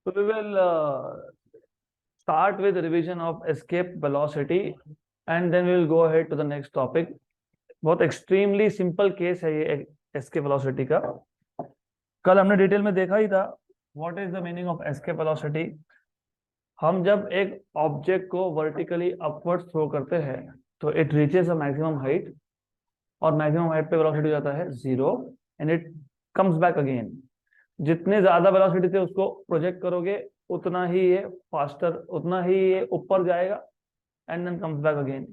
So we will start with revision of escape velocity and then we will go ahead to the next topic. बहुत extremely simple case है ये escape velocity का. कल हमने detail में देखा ही था. What is the meaning of escape velocity. हम जब एक ऑब्जेक्ट को वर्टिकली अपवर्ड थ्रो करते हैं तो it reaches a maximum height और मैक्सिमम हाइट पे वेलोसिटी जाता है 0 and it comes back again. जितने ज्यादा वेलोसिटी से उसको प्रोजेक्ट करोगे उतना ही ये फास्टर, उतना ही ये ऊपर जाएगा and then comes back again.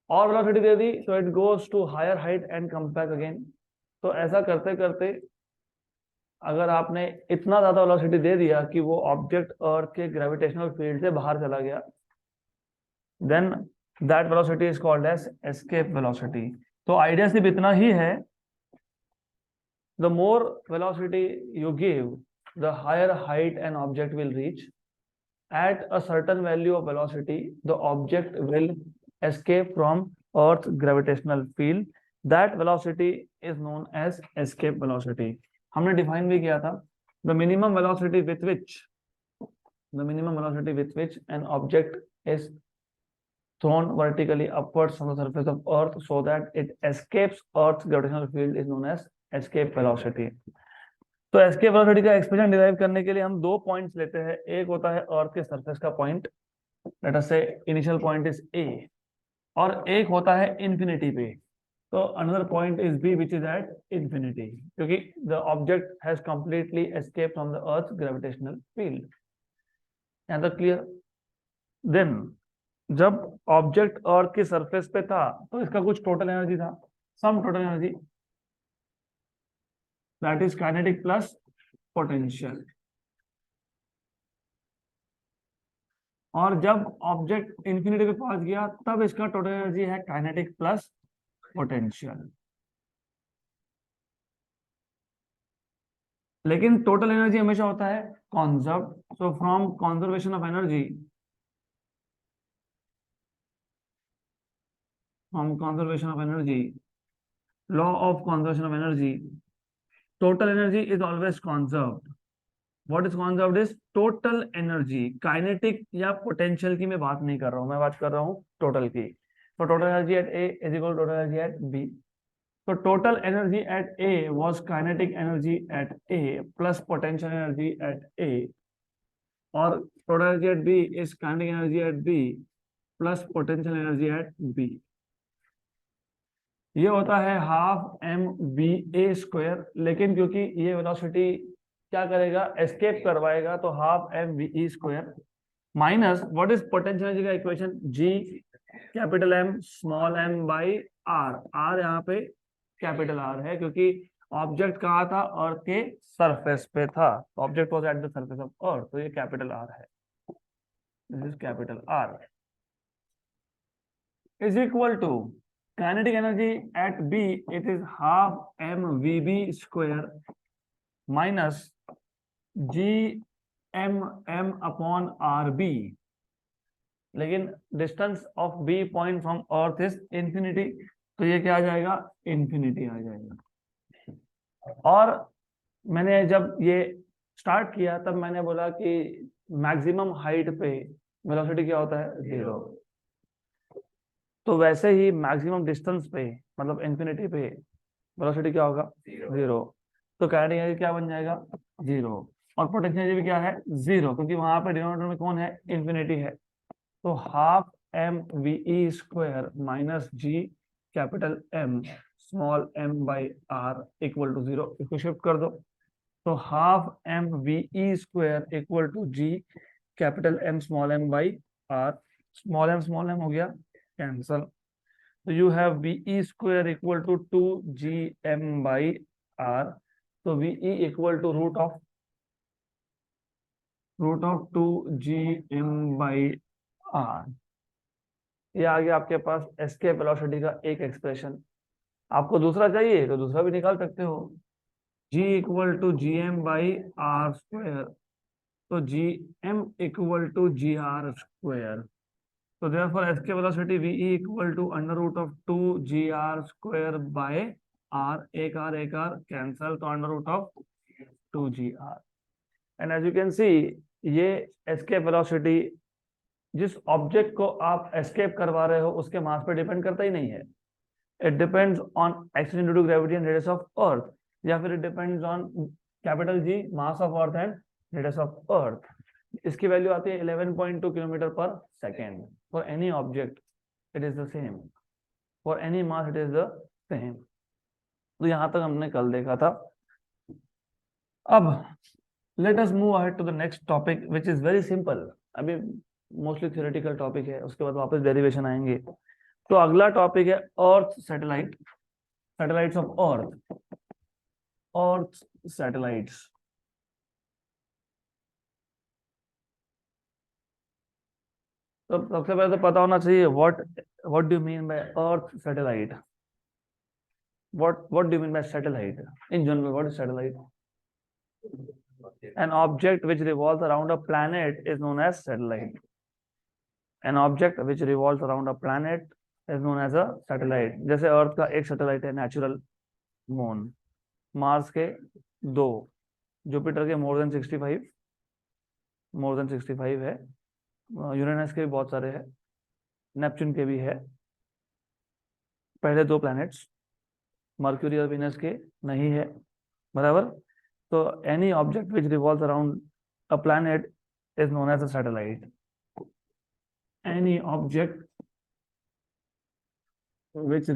और वेलोसिटी दे दी तो it goes to higher height and comes back again. तो ऐसा करते करते अगर आपने इतना ज्यादा वेलोसिटी दे दिया कि वो ऑब्जेक्ट अर्थ के ग्रेविटेशनल फील्ड से बाहर चला गया, then that velocity is called as escape velocity. तो आइडिया सिर्फ इतना ही है, the more velocity you give, the higher height an object will reach. At a certain value of velocity, the object will escape from Earth's gravitational field. That velocity is known as escape velocity. हमने define भी किया था. The minimum velocity with which an object is thrown vertically upwards from the surface of Earth so that it escapes Earth's gravitational field is known as escape velocity. तो escape velocity का expression derive करने के लिए हम दो points लेते हैं. एक होता है अर्थ के सरफेस का पॉइंट, लेट अस से इनिशियल पॉइंट इज ए, और एक होता है इन्फिनिटी पे. तो another point is B which is at infinity, क्योंकि the object has completely escape from the earth gravitational field. And the clear. Then जब ऑब्जेक्ट अर्थ के सरफेस पे था तो इसका कुछ टोटल एनर्जी था, sum total energy, that is kinetic plus potential. और जब ऑब्जेक्ट इंफिनिटी पे पहुंच गया तब इसका टोटल एनर्जी है काइनेटिक प्लस पोटेंशियल. लेकिन टोटल एनर्जी हमेशा होता है conserve. So from conservation of energy, law of conservation of energy, total energy is always conserved. What is conserved is total energy. Kinetic या पोटेंशियल की मैं बात नहीं कर रहा हूं, मैं बात कर रहा हूं टोटल की. तो total energy at A is equal total energy at B. तो total energy at A was kinetic energy at A plus potential energy at A, और total energy at B is kinetic energy at B plus potential energy at B. ये होता है half M V A square. लेकिन क्योंकि ये velocity क्या करेगा, escape करवाएगा, तो half M V E square minus what is potential energy का equation, G capital M small m by R. R यहाँ पे कैपिटल आर है क्योंकि ऑब्जेक्ट कहाँ था, अर्थ के सरफेस पे था. Object was at the surface of earth, तो ये कैपिटल आर है. This is capital R is equal to kinetic energy at B, it is half mvb square minus gmm upon rb. लेकिन distance of B point from earth is infinity, तो ये क्या आ जाएगा, infinity आ जाएगा. और मैंने जब ये स्टार्ट किया तब मैंने बोला कि मैक्सिमम हाइट पे वेलोसिटी क्या होता है, 0. तो वैसे ही मैक्सिमम डिस्टेंस पे मतलब इंफिनिटी पे वेलोसिटी क्या होगा, 0. तो काइनेटिक एनर्जी क्या बन जाएगा, 0. और पोटेंशियल एनर्जी भी क्या है, 0, क्योंकि वहां पे डिनोमिनेटर में कौन है, इंफिनिटी है. तो half M V E square minus G capital M small m by R equal to 0. इसको शिफ्ट कर दो तो half M V E square equal to G capital M small m by R. Small m हो गया cancel. तो you have VE square equal to 2GM by R. तो VE equal to root of 2GM by R. ये आ गया आपके पास escape velocity का एक एक्सप्रेशन. आपको दूसरा चाहिए तो दूसरा भी निकाल सकते हो, G equal to GM by R square. तो GM equal to GR square. So therefore escape velocity VE equal to under root of 2GR square by R. एक R cancel, तो under root of 2GR. And as you can see ये escape velocity जिस object को आप escape करवा रहे हो उसके मास पर डिपेंड करता ही नहीं है। It depends on acceleration due to gravity and radius of earth, या फिर it depends on capital G mass of earth and radius of earth. इसकी वैल्यू आती है 11.2 किलोमीटर पर second for any object, it is the same for any mass, it is the same. तो यहां तक हमने कल देखा था। अब let us move ahead to the next topic which is very simple. अभी मोस्टली थ्योरेटिकल टॉपिक है, उसके बाद वापस डेरिवेशन आएंगे। तो अगला टॉपिक है earth satellite, satellites of earth, earth satellites. तो सबसे पहले तो पता होना चाहिए what do you mean by earth satellite, what do you mean by satellite in general? What is satellite? An object which revolves around a planet is known as satellite. An object which revolves around a planet is known as a satellite. जैसे अर्थ का एक satellite है natural moon, Mars के 2, Jupiter के more than 65 है, Uranus के भी बहुत सारे हैं, नेपच्यून के भी है, पहले 2 प्लैनेट्स, मर्क्यूरी और वीनस के नहीं है, बराबर। तो any object which revolves around a planet is known as a satellite. Any object which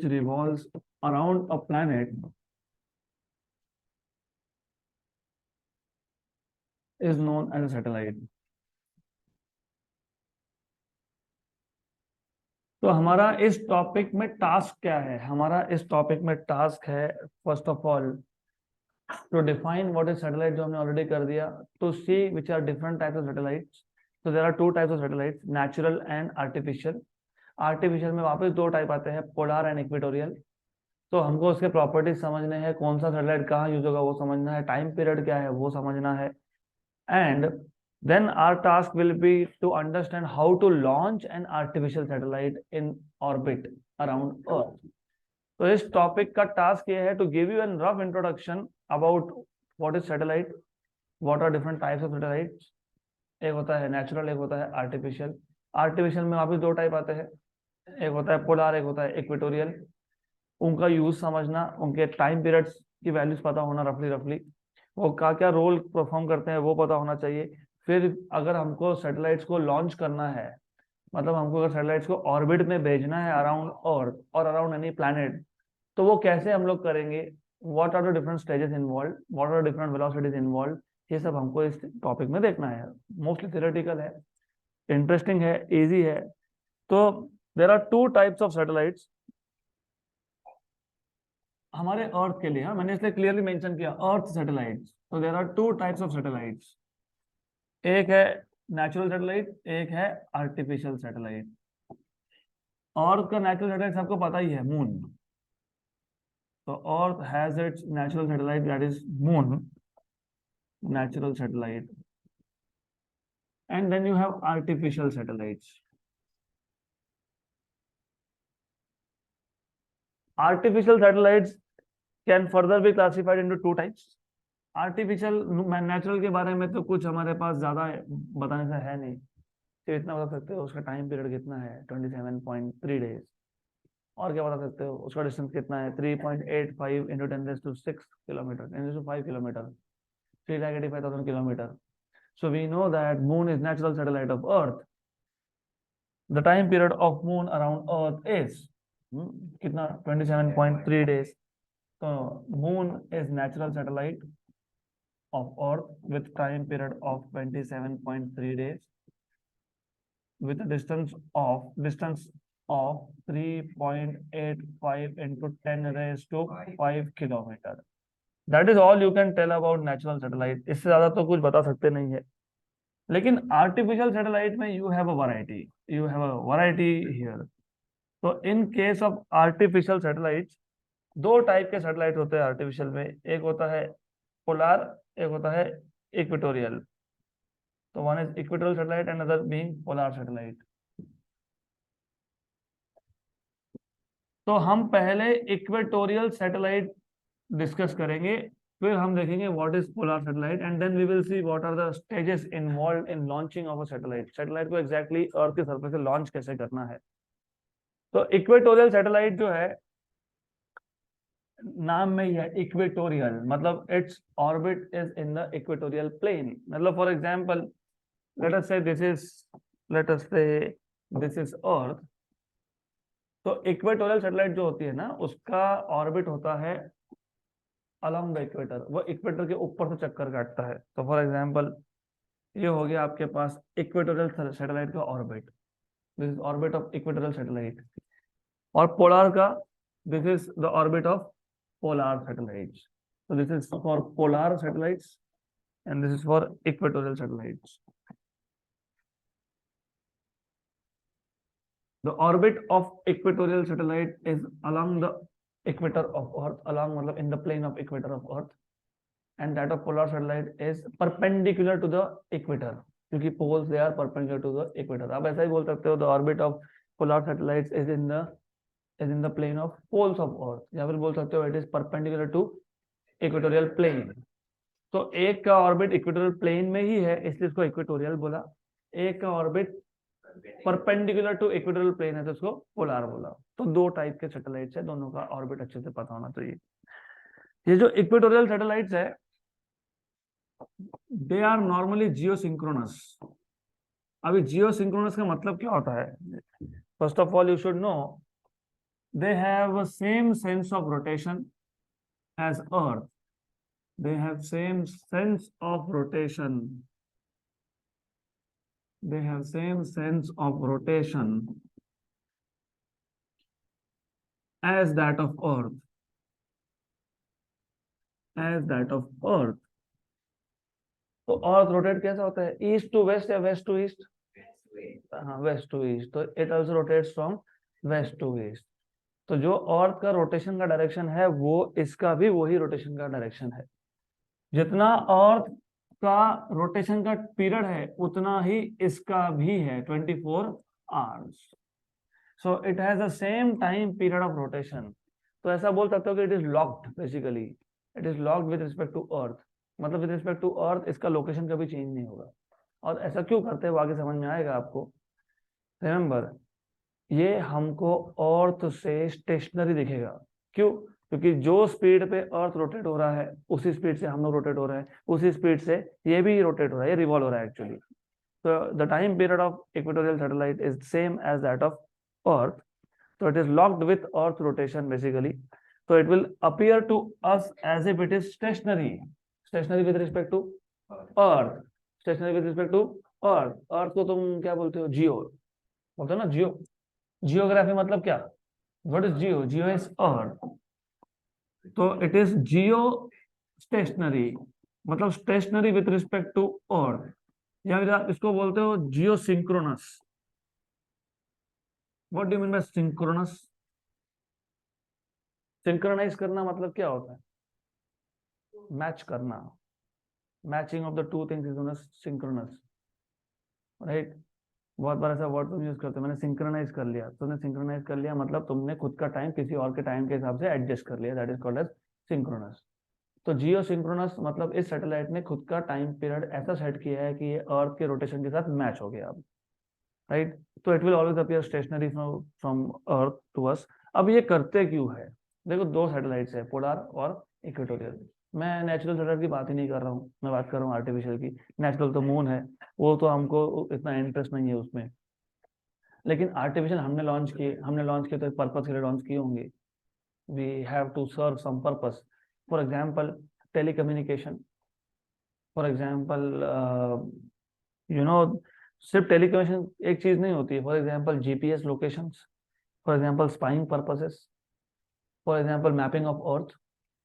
revolves around a planet is known as a satellite. तो हमारा इस टॉपिक में टास्क क्या है? हमारा इस टॉपिक में टास्क है first of all to define what is satellite, जो हमने ऑलरेडी कर दिया, to see which are different types of satellites. तो there are 2 types of satellites, natural and artificial. Artificial में वापस 2 टाइप आते हैं, पोलर एंड इक्वेटोरियल। तो हमको उसके प्रॉपर्टीज समझने हैं, कौन सा सैटेलाइट कहाँ यूज होगा वो समझना है, टाइम पीरियड क्या है वो समझना है, and then our task will be to understand how to launch an artificial satellite in orbit around Earth. तो इस टॉपिक का टास्क ये है to give you a rough introduction about what is satellite, what are different types of satellites. एक होता है natural, एक होता है आर्टिफिशियल। आर्टिफिशियल में वापस 2 टाइप आते हैं, एक होता है पोलर, एक होता है इक्वेटोरियल। उनका यूज समझना, उनके टाइम पीरियड्स की वैल्यूज पता होना रफली, वो क्या रोल परफॉर्म करते हैं वो पता होना चाहिए। फिर अगर हमको सैटेलाइट्स को लॉन्च करना है, मतलब हमको अगर सैटेलाइट्स को ऑर्बिट में भेजना है अराउंड अर्थ और अराउंड एनी प्लैनेट, तो वो कैसे हम लोग करेंगे, what are the different stages involve, what are different velocities involve, ये सब हमको इस टॉपिक में देखना है। मोस्टली थ्योरेटिकल है, इंटरेस्टिंग है, इजी है। तो there are 2 types of satellites हमारे अर्थ के लिए। हाँ, मैंने इसलिए क्लियरली मेंशन किया अर्थ सैटेलाइट्स। तो there are 2 types of satellites, एक है नेचुरल सैटेलाइट, एक है आर्टिफिशियल सैटेलाइट। अर्थ का नेचुरल सैटेलाइट सबको पता ही है, मून। तो earth has its natural satellite, that is moon, natural satellite, and then you have artificial satellites. Artificial satellites can further be classified into 2 types. Artificial, natural के बारे में तो कुछ हमारे पास ज्यादा बताने से है नहीं, तो इतना बता सकते हो उसका टाइम पीरियड कितना है, 27.3 डेज। और क्या बता सकते हो, उसका डिस्टेंस कितना है, 3.85 into 10⁶ kilometre, 10⁵ kilometre, 3,85,000 kilometre. So we know that moon is natural satellite of Earth. The time period of moon around Earth is कितना, 27.3 days. So moon is natural satellite of Earth with time period of 27.3 days with a distance of 3.85 into 10⁵ kilometer. That is all you can tell about natural satellite. इससे ज्यादा तो कुछ बता सकते नहीं है। लेकिन आर्टिफिशियल सैटेलाइट में you have a variety here. तो in case of artificial satellites 2 type के सैटेलाइट होते हैं आर्टिफिशियल में, एक होता है पोलर, एक होता है इक्वेटोरियल। तो one is equatorial satellite and other being polar satellite. तो हम पहले इक्वेटोरियल सैटेलाइट डिस्कस करेंगे, फिर हम देखेंगे what is polar satellite and then we will see what are the stages involve in launching of a satellite. Satellite को exactly earth के surface से लॉन्च कैसे करना है। तो इक्वेटोरियल सैटेलाइट जो है, नाम में ही है इक्वेटोरियल, मतलब its orbit is in the equatorial plane. मतलब for example let us say this is, late us say this is earth. तो इक्वेटोरियल सैटेलाइट जो होती है ना, उसका ऑर्बिट होता है अलोंग द इक्वेटर, वो इक्वेटर के ऊपर से चक्कर काटता है। तो फॉर एग्जांपल ये हो गया आपके पास इक्वेटोरियल सैटेलाइट का orbit, this is orbit of equatorial satellite. और पोलर का, this is the orbit of polar satellites. so this is for polar satellites and this is for equatorial satellites. The orbit of equatorial satellite is along the equator of earth, along मतलब in the plane of equator of earth, and that of polar satellite is perpendicular to the equator, क्योंकि poles they are perpendicular to the equator। आप ऐसा ही बोल सकते हो the orbit of polar satellites is in the plane of poles of earth, या फिर बोल सकते हो it is perpendicular to equatorial plane। तो एक का ऑर्बिट इक्वेटोरियल प्लेन में ही है इसलिए इसको इक्वेटोरियल बोला, एक का orbit perpendicular to equatorial plane है तो इसको पोलर बोला। तो दो टाइप के सैटेलाइट्स है, दोनों का ऑर्बिट अच्छे से पता होना चाहिए। ये जो इक्वेटोरियल सैटेलाइट्स है, दे आर नॉर्मली जियोसिंक्रोनस। अभी जियोसिंक्रोनस का मतलब क्या होता है? First of all you should know they have same sense of rotation as earth, they have same sense of rotation, they have same sense of rotation as that of earth, as that of earth। तो earth rotate कैसा होता है? East to west या west to east? हाँ, west to east. तो it also rotates from west to east. तो जो अर्थ का रोटेशन का डायरेक्शन है वो इसका भी वही रोटेशन का डायरेक्शन है। जितना अर्थ का रोटेशन का पीरियड है उतना ही इसका भी है, 24 hours. So it has the same time period of rotation. तो ऐसा बोल सकते हो कि it is locked, basically it is locked with respect to earth. मतलब विद रिस्पेक्ट टू अर्थ इसका लोकेशन कभी चेंज नहीं होगा। और ऐसा क्यों करते हैं वो आगे समझ में आएगा आपको। रिमेंबर, ये हमको अर्थ से स्टेशनरी दिखेगा। क्यों? क्योंकि जो स्पीड पे अर्थ रोटेट हो रहा है उसी स्पीड से हम लोग रोटेट हो रहे हैं, उसी स्पीड से ये भी रोटेट हो रहा है, ये रिवॉल्व हो रहा है एक्चुअली। तो the time period of equatorial satellite is same as that of earth. so it is locked with earth rotation basically, so it will appear to us as if it is stationary with respect to earth, stationary with respect to earth। earth को तुम क्या बोलते हो? जियो बोलते हो ना, जियो। Geography मतलब क्या? What is geo? Geo is earth. तो इट इज जियो स्टेशनरी, मतलब stationary with respect to earth, या फिर आप इसको बोलते हो geosynchronous. What do you mean by synchronous? Synchronise करना मतलब क्या होता है? मैच करना, matching of the two things is known as synchronous, right. बहुत बार ऐसा वर्ड तुम यूज करते हो, मैंने सिंक्रोनाइज कर लिया। तुमने सिंक्रोनाइज कर लिया मतलब तुमने खुद का टाइम किसी और के टाइम के हिसाब से एडजस्ट कर लिया, that is called as synchronous. तो जियो सिंक्रोनस मतलब इस सैटेलाइट ने खुद का टाइम पीरियड ऐसा सेट किया है कि ये अर्थ के रोटेशन के साथ मैच हो गया अब, राइट। तो it will always appear stationary from earth to us. अब ये करते क्यों है? देखो, दो सैटेलाइट्स है, पोलर और इक्वेटोरियल। मैं नेचुरल सैटेलाइट की बात ही नहीं कर रहा हूँ, मैं बात कर रहा हूँ आर्टिफिशियल की। नेचुरल तो मून है, वो तो हमको इतना इंटरेस्ट नहीं है उसमें। लेकिन आर्टिफिशियल हमने लॉन्च किए तो एक पर्पस के लिए लॉन्च किए होंगे। We have to serve some purpose. For example telecommunication, for example you know, सिर्फ टेलीकम्युनिकेशन एक चीज नहीं होती है। For example GPS locations, for example spying purposes, for example mapping of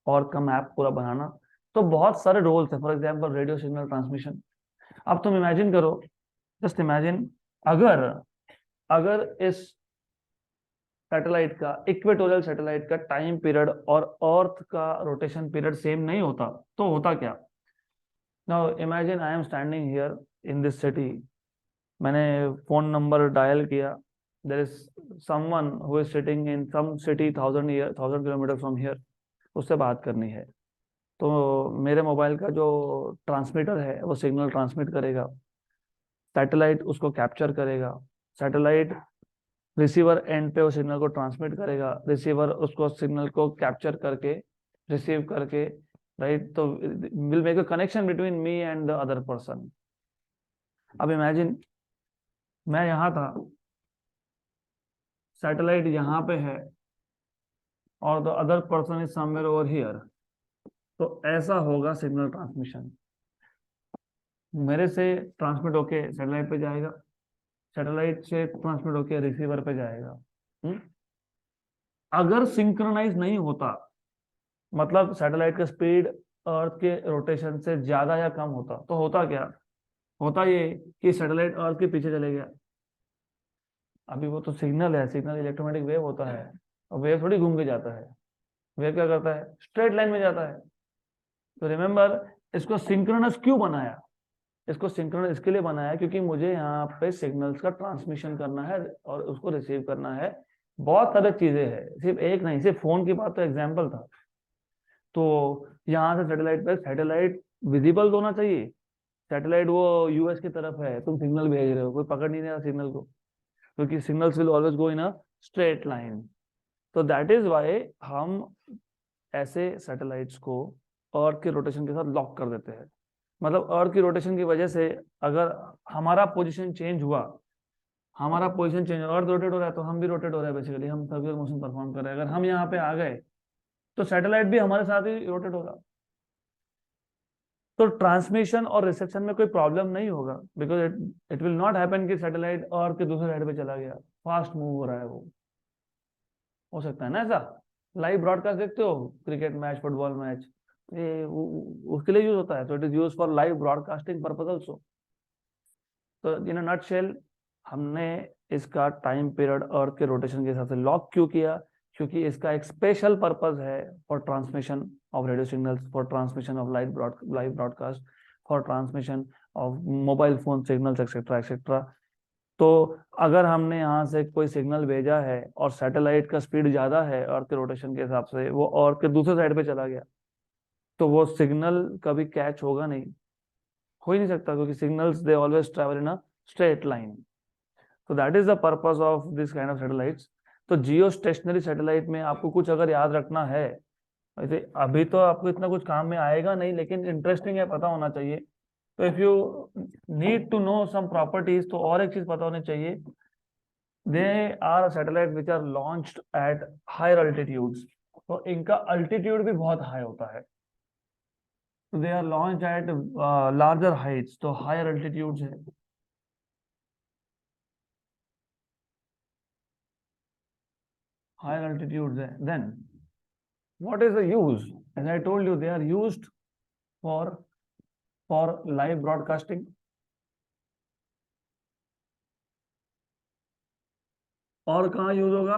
earth का मैप पूरा बनाना। तो बहुत सारे रोल्स है। For example radio signal transmission. अब तुम इमेजिन करो, जस्ट इमेजिन, अगर अगर इस सैटेलाइट का, इक्वेटोरियल सैटेलाइट का टाइम पीरियड और अर्थ का रोटेशन पीरियड सेम नहीं होता तो होता क्या? Now imagine I am standing here in this city, मैंने फोन नंबर डायल किया, there is someone who is sitting in some city 1000 kilometre from here. उससे बात करनी है, तो मेरे मोबाइल का जो ट्रांसमीटर है वो सिग्नल ट्रांसमिट करेगा, सैटेलाइट उसको कैप्चर करेगा, सैटेलाइट रिसीवर एंड पे वो सिग्नल को ट्रांसमिट करेगा, रिसीवर उसको सिग्नल को कैप्चर करके रिसीव करके, राइट, तो will make a connection between me and the other person. अब इमेजिन मैं यहाँ था, सैटेलाइट यहाँ पे है और the other person is somewhere over here, तो ऐसा होगा सिग्नल ट्रांसमिशन। मेरे से ट्रांसमिट होके सैटेलाइट पे जाएगा, सैटेलाइट से ट्रांसमिट होके रिसीवर पे जाएगा। अगर सिंक्रोनाइज नहीं होता, मतलब सैटेलाइट का स्पीड अर्थ के रोटेशन से ज्यादा या कम होता, तो होता क्या, होता ये कि सैटेलाइट अर्थ के पीछे चले गया। अभी वो तो सिग्नल है, सिग्नल इलेक्ट्रोमैग्नेटिक वेव होता है, और वेव थोड़ी घूम के जाता है, वेव क्या करता है, स्ट्रेट लाइन में जाता है। तो रिमेंबर, इसको सिंक्रोनस क्यों बनाया, इसको सिंक्रोनस इसके लिए बनाया क्योंकि मुझे यहाँ पे सिग्नल्स का ट्रांसमिशन करना है और उसको रिसीव करना है। बहुत सारी चीजें हैं, सिर्फ एक नहीं, सिर्फ फोन की बात तो एग्जाम्पल था। तो यहाँ से सैटेलाइट पे, सैटेलाइट विजिबल होना चाहिए, सैटेलाइट वो यूएस की तरफ है, तुम सिग्नल भेज रहे हो, कोई पकड़ नहीं रहा सिग्नल को, क्योंकि signals will always go in a straight line. तो दैट इज वाई हम ऐसे सैटेलाइट्स को अर्थ के रोटेशन के साथ लॉक कर देते हैं। मतलब अर्थ की रोटेशन की वजह से अगर हमारा पोजीशन चेंज हुआ, हमारा पोजीशन चेंज, अर्थ रोटेट हो रहा है तो हम भी रोटेट हो रहे हैं, बेसिकली हम सर्कुलर मोशन परफॉर्म कर रहे हैं। अगर हम यहाँ पे आ गए तो सैटेलाइट भी हमारे साथ ही रोटेट होगा, तो ट्रांसमिशन और रिसेप्शन में कोई प्रॉब्लम नहीं होगा, because it will not happen कि सैटेलाइट अर्थ के दूसरे साइड पे चला गया, फास्ट मूव हो रहा है वो। हो सकता है ना ऐसा, लाइव ब्रॉडकास्ट देखते हो, क्रिकेट मैच, फुटबॉल मैच, ये उसके लिए यूज होता है, तो it is use for live broadcasting purpose also. तो इन अ नटशेल, हमने इसका टाइम पीरियड अर्थ के रोटेशन के हिसाब से लॉक क्यों किया, क्योंकि इसका एक स्पेशल पर्पज है for transmission of radio signals, for transmission of live broadcast, for transmission of mobile phone signals etcetera etcetera. तो अगर हमने यहाँ से कोई सिग्नल भेजा है और सैटेलाइट का स्पीड ज्यादा है अर्थ के रोटेशन के हिसाब से, वो अर्थ के दूसरे साइड पे चला गया, तो वो सिग्नल कभी कैच होगा नहीं, हो ही नहीं सकता, क्योंकि signals they always travel in a straight line. तो that is the purpose of this kind of satellites. तो जियो स्टेशनरी सैटेलाइट में आपको कुछ अगर याद रखना है, वैसे अभी तो आपको इतना कुछ काम में आएगा नहीं, लेकिन इंटरेस्टिंग है, पता होना चाहिए। तो if you need to know some properties, तो और एक चीज पता होनी चाहिए, they are satellite which are launched at higher altitudes, तो इनका अल्टीट्यूड भी बहुत हाई होता है। तो they are launched at larger heights, तो हायर अल्टीट्यूड्स है, हायर अल्टीट्यूड्स है। Then what is the use, as I told you, they are used for for live broadcasting, और कहाँ यूज होगा,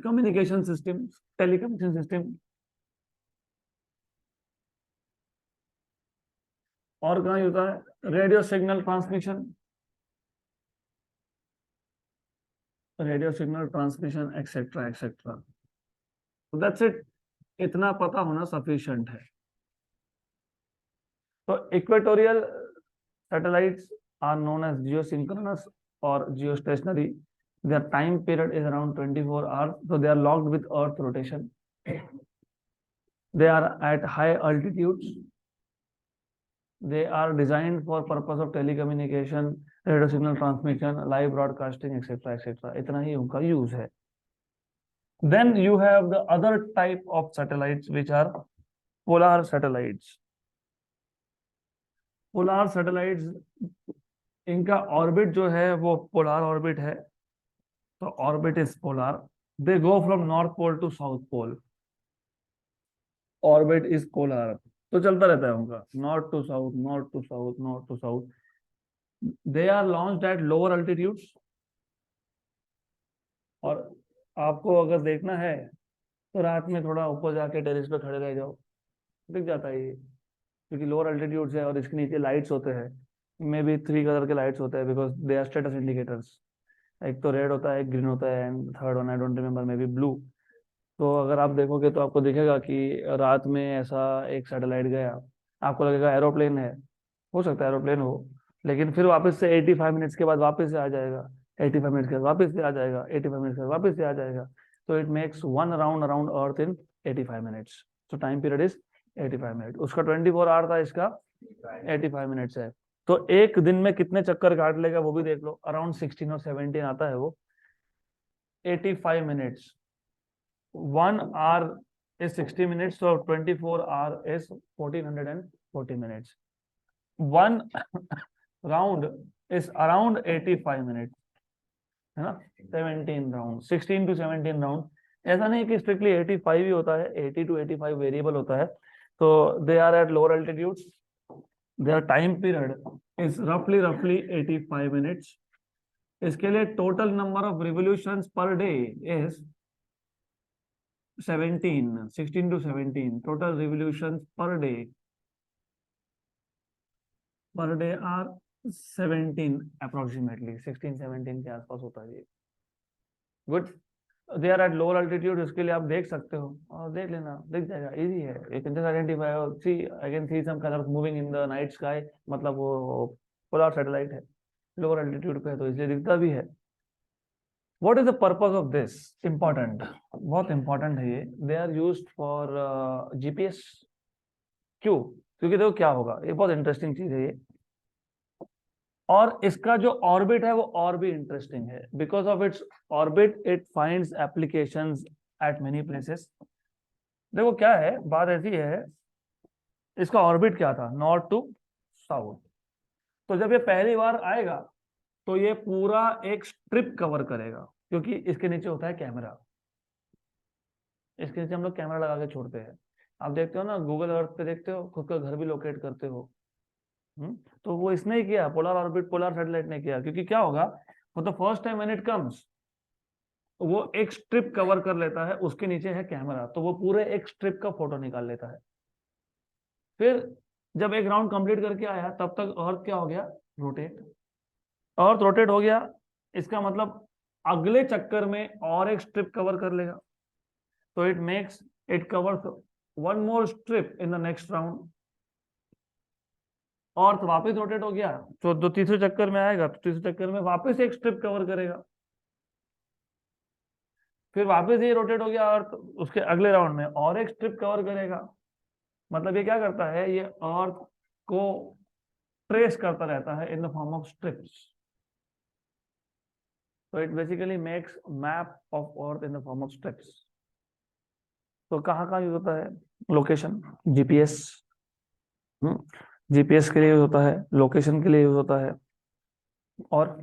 कम्युनिकेशन सिस्टम, टेलीकम्युनिकेशन सिस्टम, और कहाँ use होता है, radio signal transmission, radio signal transmission etcetera etcetera. That's it, इतना पता होना सफिशिएंट है। तो equatorial satellites are known as geosynchronous or geostationary. Their time period is around 24 hours, so they are locked with earth rotation. They are at high altitudes. They are designed for purpose of telecommunication, radio signal transmission, live broadcasting, etc etc. इतना ही उनका use है। Then you have the other type of satellites which are polar satellites. Polar satellites, इनका orbit जो है वो polar orbit है, तो orbit is polar, they go from north pole to south pole, orbit is polar, तो चलता रहता है उनका north to south, north to south, north to south. They are launched at lower altitudes, और आपको अगर देखना है तो रात में थोड़ा ऊपर जाके टेरेस पे खड़े रह जाओ, दिख जाता है ये, क्योंकि लोअर अल्टीट्यूड्स है और इसके नीचे लाइट्स होते हैं, मे बी 3 कलर के लाइट्स होते हैं, because they are status indicators. एक तो रेड होता है, एक ग्रीन होता है, and third one I don't remember, maybe blue. तो अगर आप देखोगे तो आपको दिखेगा कि रात में ऐसा एक सैटेलाइट गया, आपको लगेगा एरोप्लेन है, हो सकता है एरोप्लेन हो, लेकिन फिर वापस से 85 मिनट्स के बाद वापस से आ जाएगा, 85 मिनट्स के बाद वापस से आ जाएगा, 85 मिनट्स के बाद वापस से आ जाएगा। तो it makes one round around earth in 85 minutes. So time period is 85 minute. उसका 24 आवर था, इसका 85 मिनट्स है। तो एक दिन में कितने चक्कर काट लेगा वो भी देख लो, अराउंड 16 और 17 आता है वो। 85 minutes, 1 hour is 60 minutes, so 24 hour is 1440 minutes. One round is around 85 minutes, है ना? 17 राउंड, 16 to 17 राउंड। ऐसा नहीं कि स्ट्रिक्टली 85 ही होता है, 80 to 85 वेरिएबल होता है। तो they are at lower altitudes, their time period is रफली 85 मिनट्स। इसके लिए total number of revolutions per day is 16 to 17 total revolutions per day are 17 approximately, 16-17 के आसपास होता है ये। Good. They are at lower altitude, इसके लिए आप देख सकते हो और देख लेना, दिख जाएगा, इजी है। यू कैन जस्ट आइडेंटिफाई और see, I can see some colours moving in the night sky, मतलब वो पोलर सैटेलाइट है, लोअर अल्टीट्यूड पे है तो इसलिए दिखता भी है। What is the purpose of this? Important, बहुत important है ये। They are used for GPS। क्यों? क्योंकि देखो क्या होगा, ये बहुत इंटरेस्टिंग चीज है ये, और इसका जो ऑर्बिट है वो और भी इंटरेस्टिंग है। Because of its orbit it finds applications eight many places. देखो क्या है, बात ऐसी है, इसका ऑर्बिट क्या था, नॉर्थ टू साउथ। तो जब ये पहली बार आएगा तो ये पूरा एक स्ट्रिप कवर करेगा, क्योंकि इसके नीचे होता है कैमरा। इसके नीचे हम लोग कैमरा लगा के छोड़ते हैं। आप देखते हो ना, गूगल अर्थ पे देखते हो, खुद का घर भी लोकेट करते हो। तो वो इसने ही किया, पोलर ऑर्बिट, पोलर सैटेलाइट ने किया। क्योंकि क्या होगा, for the first time when it comes, वो एक स्ट्रिप कवर कर लेता है, उसके नीचे है कैमरा, तो वो पूरे एक स्ट्रिप का फोटो निकाल लेता है। फिर जब एक राउंड कंप्लीट करके आया, तब तक अर्थ क्या हो गया, रोटेट। अर्थ रोटेट हो गया, इसका मतलब अगले चक्कर में और एक स्ट्रिप कवर कर लेगा। तो it covers one more strip in the next round. और तो वापस रोटेट हो गया, तो दो तीसरे चक्कर में आएगा, तो तीसरे चक्कर में वापस एक स्ट्रिप कवर करेगा। फिर वापस ये रोटेट हो गया अर्थ, उसके अगले राउंड में और एक स्ट्रिप कवर करेगा। मतलब ये क्या करता है, ये अर्थ को ट्रेस करता रहता है in the form of strips. तो it basically makes map of earth in the form of strips. तो कहाँ कहाँ यूज होता है, लोकेशन, जीपीएस, जीपीएस के लिए यूज होता है, लोकेशन के लिए यूज होता है, और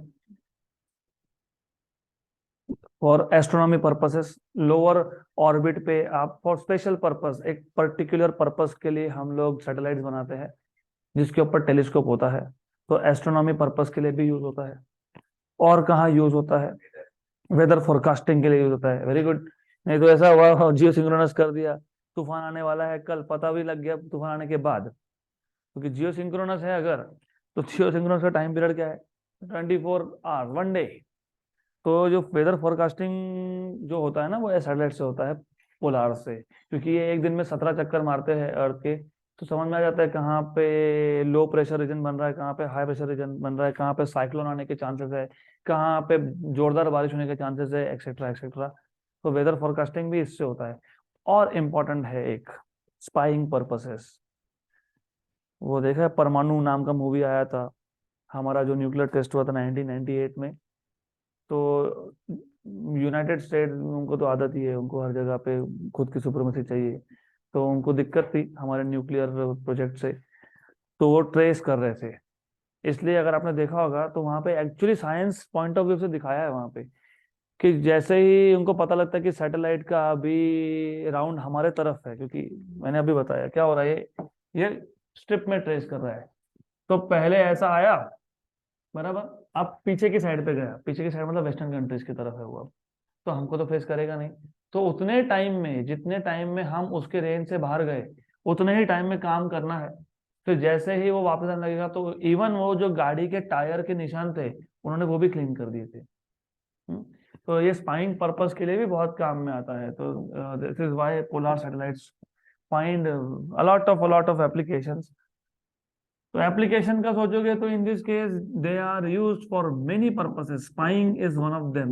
for astronomy purposes, lower orbit पे आप फॉर स्पेशल पर्पस, एक पर्टिकुलर पर्पस के लिए हम लोग सैटेलाइट्स बनाते हैं जिसके ऊपर टेलीस्कोप होता है। तो एस्ट्रोनॉमी पर्पस के लिए भी यूज होता है। और कहाँ यूज होता है, वेदर फोरकास्टिंग के लिए यूज होता है। Very good. नहीं तो ऐसा हुआ जियो सिंक्रोनस कर दिया, तूफान आने वाला है कल, पता भी लग गया तूफान आने के बाद, क्योंकि जियो सिंक्रोनस है अगर, तो जियो सिंक्रोनस का टाइम पीरियड क्या है, 24 आवर, वन डे। तो जो वेदर फोरकास्टिंग जो होता है ना, वो सैटेलाइट से होता है, पोलार से। क्योंकि ये एक दिन में 17 चक्कर मारते हैं अर्थ के, तो समझ में आ जाता है कहाँ पे लो प्रेशर रीजन बन रहा है, कहाँ पे हाई प्रेशर रीजन बन रहा है, कहाँ पे साइक्लोन आने के चांसेस है, कहाँ पे जोरदार बारिश होने के चांसेस है, एक्सेट्रा एक्सेट्रा। तो वेदर फोरकास्टिंग भी इससे होता है। और इम्पोर्टेंट है एक, स्पाइंग पर्पसेस। वो देखा है, परमाणु नाम का मूवी आया था, हमारा जो न्यूक्लियर टेस्ट हुआ था 1998 में। तो यूनाइटेड स्टेट, उनको तो आदत ही है, उनको हर जगह पे खुद की सुप्रीमेसी चाहिए। तो उनको दिक्कत थी हमारे न्यूक्लियर प्रोजेक्ट से, तो वो ट्रेस कर रहे थे। इसलिए अगर आपने देखा होगा तो वहां पे actually science point of view से दिखाया है वहां पे, कि जैसे ही उनको पता लगता है कि सैटेलाइट का अभी राउंड हमारे तरफ है, क्योंकि मैंने अभी बताया क्या हो रहा है, ये स्ट्रिप में ट्रेस कर रहा है। तो पहले ऐसा आया, बराबर, अब पीछे की साइड पे गया, पीछे की साइड मतलब वेस्टर्न कंट्रीज की तरफ है वो, अब तो हमको तो फेस करेगा नहीं। तो उतने टाइम में, जितने टाइम में हम उसके रेंज से बाहर गए, उतने ही टाइम में काम करना है। तो जैसे ही वो वापस आने लगेगा, तो इवन वो जो गाड़ी के टायर के निशान थे, उन्होंने वो भी क्लीन कर दिए थे। तो ये स्पाइंग पर्पस के लिए भी बहुत काम में आता है। तो this is why polar satellites find a lot of applications. तो एप्लीकेशन का सोचोगे तो in this case they are used for many purposes, spying is one of them.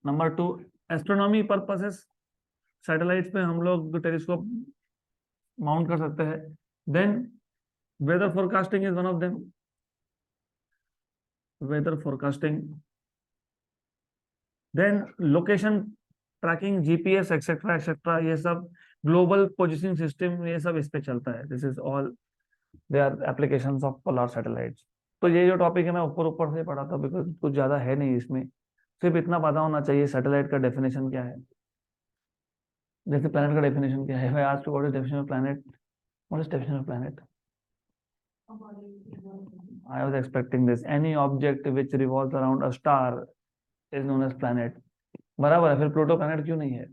Number 2, astronomy purposes, satellites पे हम लोग टेलीस्कोप माउंट कर सकते हैं। Then weather forecasting is one of them, weather forecasting. Then location tracking, GPS etcetera etcetera, ये सब global positioning system, ये सब इस पे चलता है। This is all they are applications of polar satellites. तो ये जो टॉपिक है मैं ऊपर ऊपर से पढ़ा था, बिकॉज कुछ ज्यादा है नहीं इसमें, सिर्फ इतना पता होना चाहिए सैटेलाइट का डेफिनेशन क्या है। जैसे प्लैनेट का डेफिनेशन क्या है, आज टू what is definition of planet, what is definition of planet? I was expecting this. Any object which revolves around a star is known as planet. बराबर है। फिर प्लूटो प्लैनेट क्यों नहीं है?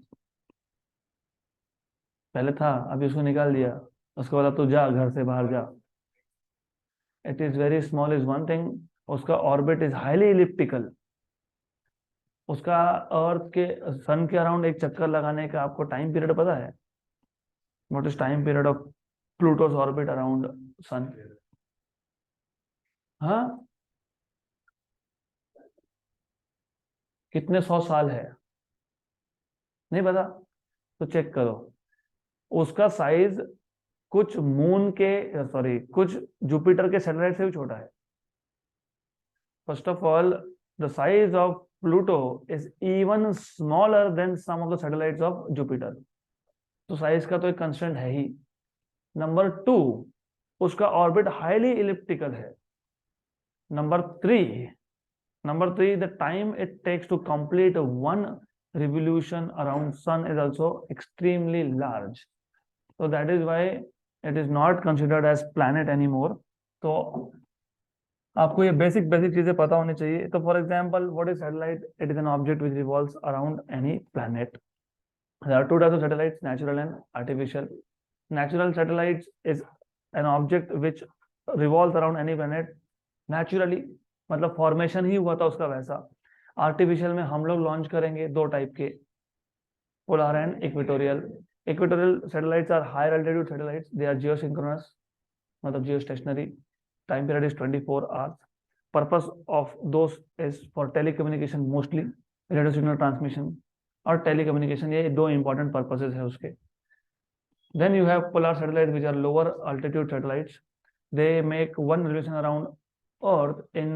पहले था, अभी उसको निकाल दिया, उसके बाद तू जा घर से बाहर जा। It is very small is one thing, उसका ऑर्बिट इज हाईली इलिप्टिकल। उसका अर्थ के सन के अराउंड एक चक्कर लगाने का आपको टाइम पीरियड पता है? What is time period of Pluto's orbit around sun? हाँ, कितने 100 साल है? नहीं पता? तो चेक करो। उसका साइज कुछ मून के, सॉरी, कुछ जुपिटर के सैटेलाइट से भी छोटा है। First of all, the size of Pluto is even smaller than some of the satellites of Jupiter. तो साइज का तो एक कंस्टेंट है ही। नंबर 2, उसका ऑर्बिट हाईली इलिप्टिकल है। Number three, the time it takes to complete one revolution around sun is also extremely large. So that is why it is not considered as planet anymore. तो आपको ये basic basic चीजें पता होनी चाहिए। तो for example, what is satellite? It is an object which revolves around any planet. There are two types of satellites, natural and artificial. Natural satellites is an object which revolves around any planet naturally, मतलब formation ही हुआ था उसका वैसा। Artificial में हम लोग launch करेंगे दो टाइप के, polar and equatorial. Equatorial satellites are higher altitude satellites, they are geosynchronous, मतलब geostationary, time period is 24 hours. Purpose of those is for telecommunication, mostly radio signal transmission और telecommunication, ये दो important purposes है उसके। Then you have polar satellite which are lower altitude satellites, they make one revolution around Earth in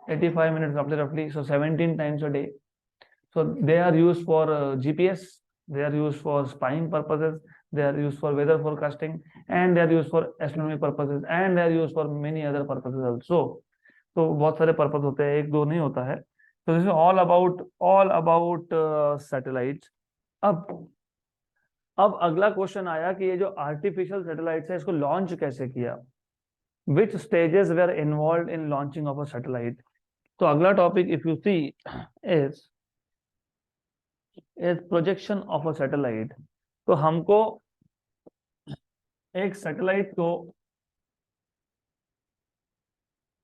85 minutes roughly, so 17 times a day. So they are used for GPS, they are used for spying purposes, they are used for weather forecasting, and they are used for astronomy purposes, and they are used for many other purposes also. तो बहुत सारे purpose होते हैं, एक दो नहीं होता है। तो this is all about satellites. अब अगला क्वेश्चन आया कि ये जो आर्टिफिशियल सैटेलाइट्स है इसको लॉन्च कैसे किया, which stages were involved in launching of a satellite. तो अगला topic if you see is projection of a satellite. तो हमको एक सैटेलाइट को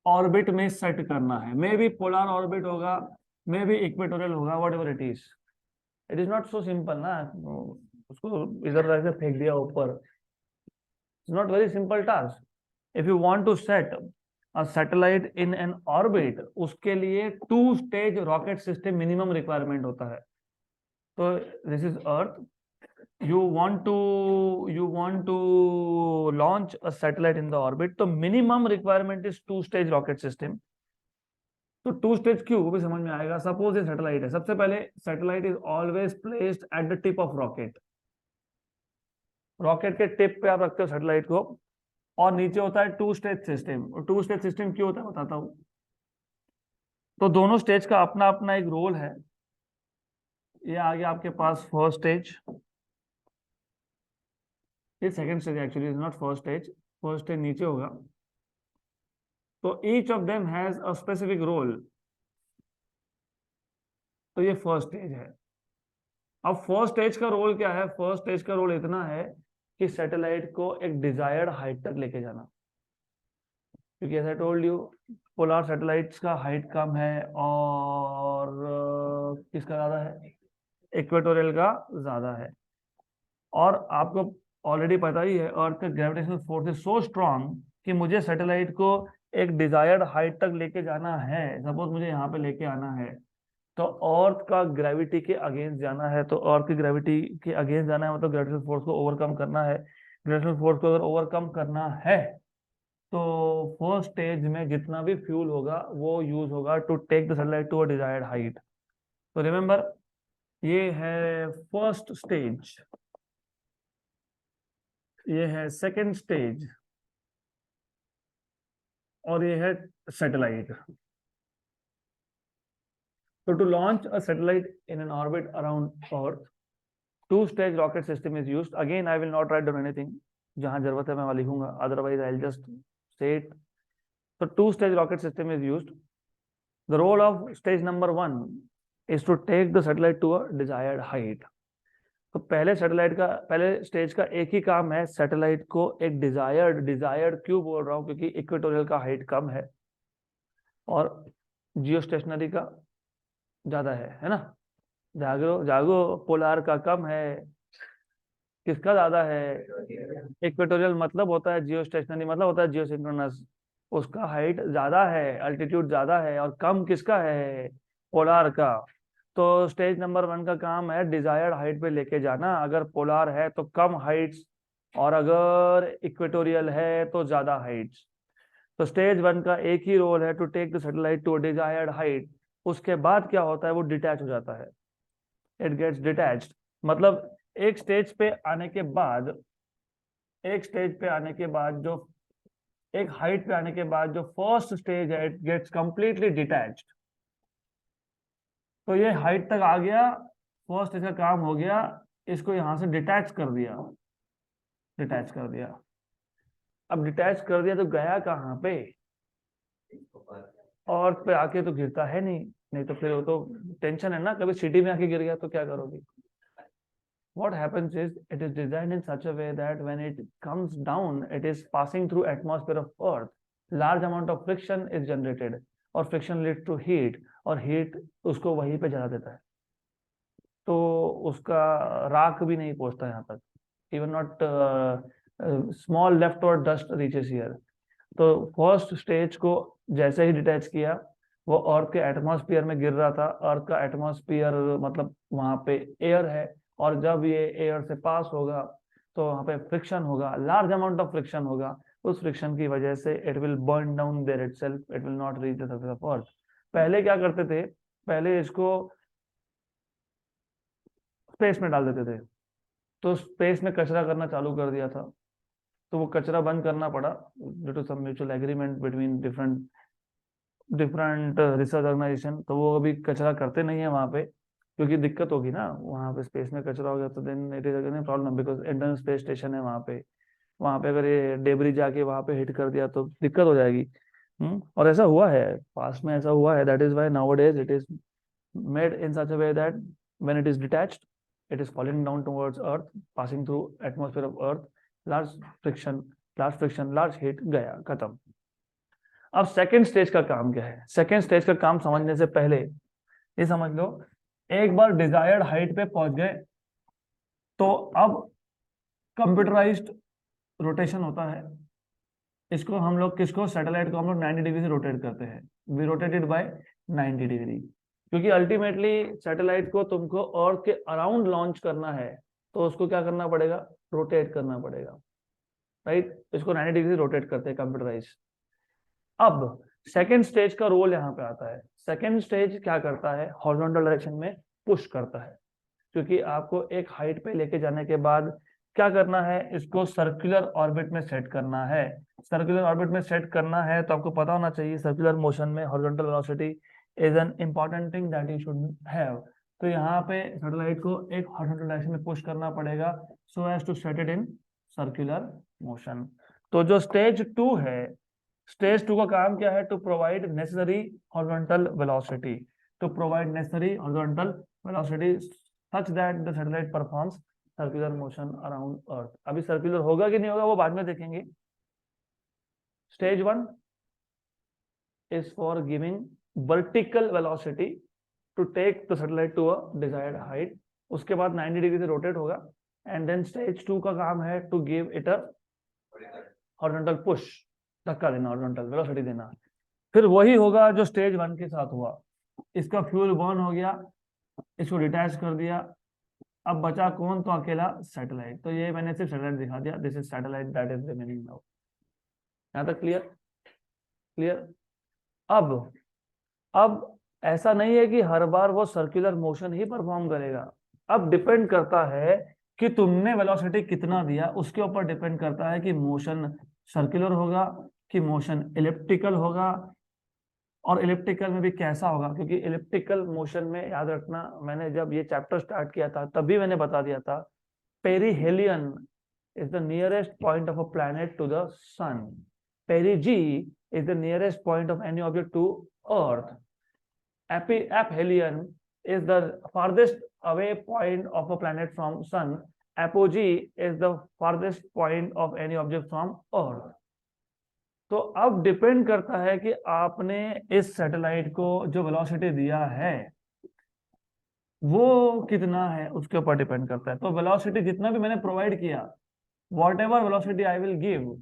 ऑर्बिट में सेट करना है, मे बी पोलर ऑर्बिट होगा, मे बी इक्वेटोरियल होगा, what ever it is not so simple ना। उसको इधर से फेंक दिया ऊपर, it's not very simple task. If you want to set a satellite in an orbit, उसके लिए 2-stage rocket system minimum requirement होता है। तो this is Earth, you want to launch a satellite in the orbit, तो minimum requirement is 2-stage rocket system। तो 2 stage क्यों, वो भी समझ में आएगा। सपोज ये सैटेलाइट है, सबसे पहले satellite is always placed at the tip of rocket. Rocket के टिप पे आप रखते हो सैटेलाइट को, और नीचे होता है 2-स्टेज सिस्टम। और 2-स्टेज सिस्टम क्यों होता है बताता हूं। तो दोनों स्टेज का अपना अपना एक रोल है। ये आ गया आपके पास फर्स्ट स्टेज, ये second stage actually is not first stage, first stage नीचे होगा। तो each of them has a specific role. तो ये फर्स्ट स्टेज है। अब फर्स्ट स्टेज का रोल क्या है? फर्स्ट स्टेज का रोल इतना है कि सैटेलाइट को एक डिजायर्ड हाइट तक लेके जाना। क्योंकि ऐसा टोल्ड यू पोलर सैटेलाइट्स का हाइट कम है और किसका ज्यादा है, इक्वेटोरियल का ज्यादा है। और आपको ऑलरेडी पता ही है अर्थ का gravitational force is so strong कि मुझे सैटेलाइट को एक डिजायर्ड हाइट तक लेके जाना है, सपोज मुझे यहाँ पे लेके आना है, तो अर्थ का ग्रेविटी के अगेंस्ट जाना है, तो अर्थ की ग्रेविटी के अगेंस्ट जाना है मतलब ग्रेविटेशनल फोर्स को ओवरकम करना है। ग्रेविटेशनल फोर्स को अगर ओवरकम करना है तो फर्स्ट स्टेज में जितना भी फ्यूल होगा वो यूज होगा to take the satellite to a desired height. तो रिमेंबर, ये है फर्स्ट स्टेज, ये है सेकंड स्टेज और ये है satellite. So to launch a satellite in an orbit around Earth, two-stage rocket system is used. Again, I will not write down anything. जहाँ जरूरत है मैं वहाँ लिखूंगा. Otherwise, I'll just say it. So two-stage rocket system is used. The role of stage number one is to take the satellite to a desired height. तो पहले stage का एक ही काम है, सैटेलाइट को एक डिजायर्ड क्यों बोल रहा हूँ, क्योंकि इक्वेटोरियल का हाइट कम है और जियो स्टेशनरी का ज्यादा है ना। जागो जागो, पोलार का कम है, किसका ज्यादा है, इक्वेटोरियल मतलब होता है जियो स्टेशनरी, मतलब होता है जियो सिंक्रोनस, उसका हाइट ज्यादा है, अल्टीट्यूड ज्यादा है, और कम किसका है, पोलार का। तो स्टेज नंबर वन का काम है डिजायर्ड हाइट पे लेके जाना, अगर पोलार है तो कम हाइट्स और अगर इक्वेटोरियल है तो ज्यादा हाइट्स। तो स्टेज वन का एक ही रोल है, to take the satellite to desired height. उसके बाद क्या होता है, वो डिटैच हो जाता है, इट गेट्स डिटैच्ड। मतलब एक स्टेज पे आने के बाद, एक स्टेज पे आने के बाद जो एक हाइट पे आने के बाद जो फर्स्ट स्टेज है इट गेट्स कंप्लीटली डिटैच्ड। तो ये हाइट तक आ गया, फर्स्ट स्टेज का काम हो गया, इसको यहां से डिटैच कर दिया, डिटैच कर दिया। अब डिटैच कर दिया तो गया कहाँ पे, अर्थ पे आके तो गिरता है नहीं, नहीं तो फिर वो तो टेंशन है ना, कभी सिटी में आके गिर गया तो क्या करोगे। What happens is it is designed in such a way that when it comes down, it is passing through atmosphere of Earth. Large amount of friction is generated और friction leads to heat और heat उसको वहीं पे जला देता है, तो उसका राख भी नहीं पहुंचता यहाँ तक, even not small leftover dust reaches here. तो फर्स्ट स्टेज को जैसे ही डिटैच किया, वो अर्थ के एटमॉस्फेयर में गिर रहा था। अर्थ का एटमॉस्फेयर मतलब वहां पे एयर है, और जब ये एयर से पास होगा तो वहां पे फ्रिक्शन होगा, लार्ज अमाउंट ऑफ फ्रिक्शन होगा। उस फ्रिक्शन की वजह से it will burn down there itself, it will not reach the surface of earth. पहले क्या करते थे, पहले इसको स्पेस में डाल देते थे, तो स्पेस में कचरा करना चालू कर दिया था, तो वो कचरा बंद करना पड़ा due to some mutual agreement between different different research organisation. तो वो अभी कचरा करते नहीं है वहां पे, क्योंकि दिक्कत होगी ना, वहां पे स्पेस में कचरा हो गया तो then it is again problem, because international space station है वहां पे, वहां पे अगर ये डेबरी जाके वहां पे हिट कर दिया तो दिक्कत हो जाएगी। और ऐसा हुआ है, पास्ट में ऐसा हुआ है, that is why nowadays it is made in such a way that when it is detached it is falling down towards earth, passing through atmosphere of earth, large friction, large heat, गया, खत्म। अब second stage का काम क्या है, second stage का काम समझने से पहले ये समझ लो, एक बार डिजायर्ड हाइट पे पहुंच गए तो अब कंप्यूटराइज्ड रोटेशन होता है। इसको हम लोग किसको, सैटेलाइट को हम लोग 90 डिग्री से रोटेट करते हैं, वी रोटेटेड बाय 90 डिग्री, क्योंकि अल्टीमेटली सैटेलाइट को तुमको अर्थ के अराउंड लॉन्च करना है, तो उसको क्या करना पड़ेगा, रोटेट करना पड़ेगा, राइट। इसको 90 डिग्री रोटेट करते हैं कंप्यूटराइज। अब सेकेंड स्टेज का रोल यहाँ पे आता है, सेकेंड स्टेज क्या करता है, हॉरिजॉन्टल डायरेक्शन में पुश करता है, क्योंकि आपको एक हाइट पे लेके जाने के बाद क्या करना है, इसको सर्कुलर ऑर्बिट में सेट करना है। सर्कुलर ऑर्बिट में सेट करना है तो आपको पता होना चाहिए सर्कुलर मोशन में horizontal velocity is an important thing that you should have. तो यहाँ पे सैटेलाइट को एक हॉरिजॉन्टल डायरेक्शन में पुश करना पड़ेगा so as to set it in circular motion. तो जो स्टेज टू है, स्टेज टू का काम क्या है, to provide necessary horizontal velocity, to provide necessary horizontal velocity such that the satellite performs circular motion around earth. अभी circular होगा कि नहीं होगा वो बाद में देखेंगे। Stage one is for giving vertical velocity to take the satellite to a desired height. उसके बाद 90 डिग्री से रोटेट होगा एंड देन स्टेज 2 का काम है to give it a horizontal push, धक्का देना, हॉरिजॉन्टल वेलोसिटी देना। फिर वही होगा जो स्टेज 1 के साथ हुआ, इसका फ्यूल बर्न हो गया, इसको डिटैच कर दिया, अब बचा कौन, तो अकेला सैटेलाइट। तो ये मैंने सिर्फ सैटेलाइट दिखा दिया, this is satellite that is remaining now. यहाँ तक क्लियर? क्लियर। अब ऐसा नहीं है कि हर बार वो सर्कुलर मोशन ही परफॉर्म करेगा, अब डिपेंड करता है कि तुमने वेलोसिटी कितना दिया, उसके ऊपर डिपेंड करता है कि मोशन सर्कुलर होगा कि मोशन इलिप्टिकल होगा, और इलिप्टिकल में भी कैसा होगा, क्योंकि इलिप्टिकल मोशन में याद रखना, मैंने जब ये चैप्टर स्टार्ट किया था तभी मैंने बता दिया था, perihelion is the nearest point of a planet to the sun, perigee is the nearest point of any object to earth, aphelion is the farthest away point of a planet from sun, apogee is the farthest point of any object from earth। तो अब depend करता है कि आपने इस satellite को जो velocity दिया है वो कितना है, उसके ऊपर डिपेंड करता है। तो वेलोसिटी जितना भी मैंने प्रोवाइड किया, what ever velocity I will give,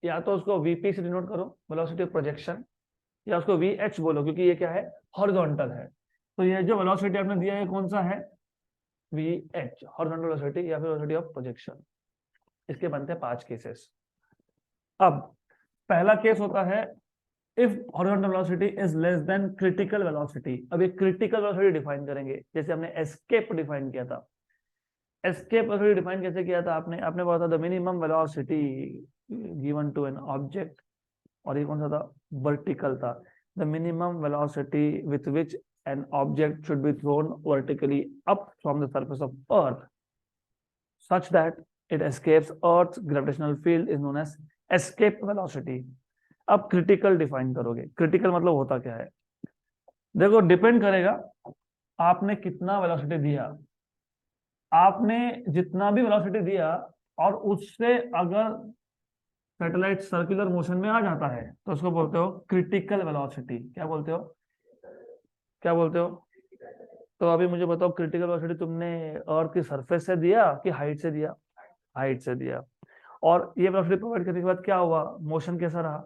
या तो उसको वीपी से डिनोट करो, वेलोसिटी ऑफ प्रोजेक्शन, या उसको वीएच बोलो क्योंकि ये क्या है, हॉरिजॉन्टल है। तो ये जो वेलोसिटी आपने दिया है कौन सा है, वीएच, हॉरिजॉन्टल वेलोसिटी या फिर वेलोसिटी ऑफ प्रोजेक्शन। इसके बनते हैं 5 केसेस। अब पहला केस होता है if horizontal velocity is less than critical velocity. अब ये क्रिटिकल वेलोसिटी डिफाइन करेंगे, जैसे हमने एस्केप डिफाइन किया था। एस्केप वेलोसिटी डिफाइन कैसे किया था आपने बोला था the minimum velocity given to an object, और ये कौन सा था, वर्टिकल था, the minimum velocity with which an object should be thrown vertically up from the surface of earth such that it escapes earth gravitational field is known as escape velocity. अब critical define करोगे, critical मतलब होता क्या है, देखो depend करेगा आपने कितना वेलोसिटी दिया, आपने जितना भी वेलोसिटी दिया और उससे अगर सैटेलाइट सर्कुलर मोशन में आ जाता है तो उसको बोलते हो क्रिटिकल वेलोसिटी। क्या बोलते हो, क्या बोलते हो? तो अभी मुझे बताओ, क्रिटिकल वेलोसिटी तुमने अर्थ की सरफेस से दिया कि हाइट से दिया? हाइट से दिया। और ये वेलोसिटी प्रोवाइड करने के बाद क्या हुआ, मोशन कैसा रहा?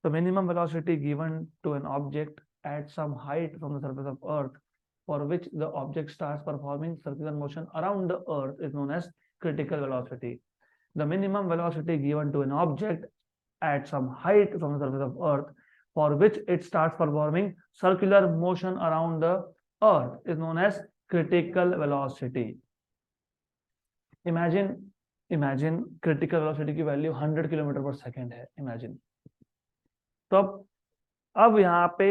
तो minimum velocity given to an object at some height from the surface of earth for which the object starts performing circular motion around the earth is known as critical velocity. The minimum velocity given to an object at some height from the surface of earth for which it starts performing circular motion around the earth is known as critical velocity. Imagine critical velocity की value 100 kilometre पर second है, imagine। तो अब यहाँ पे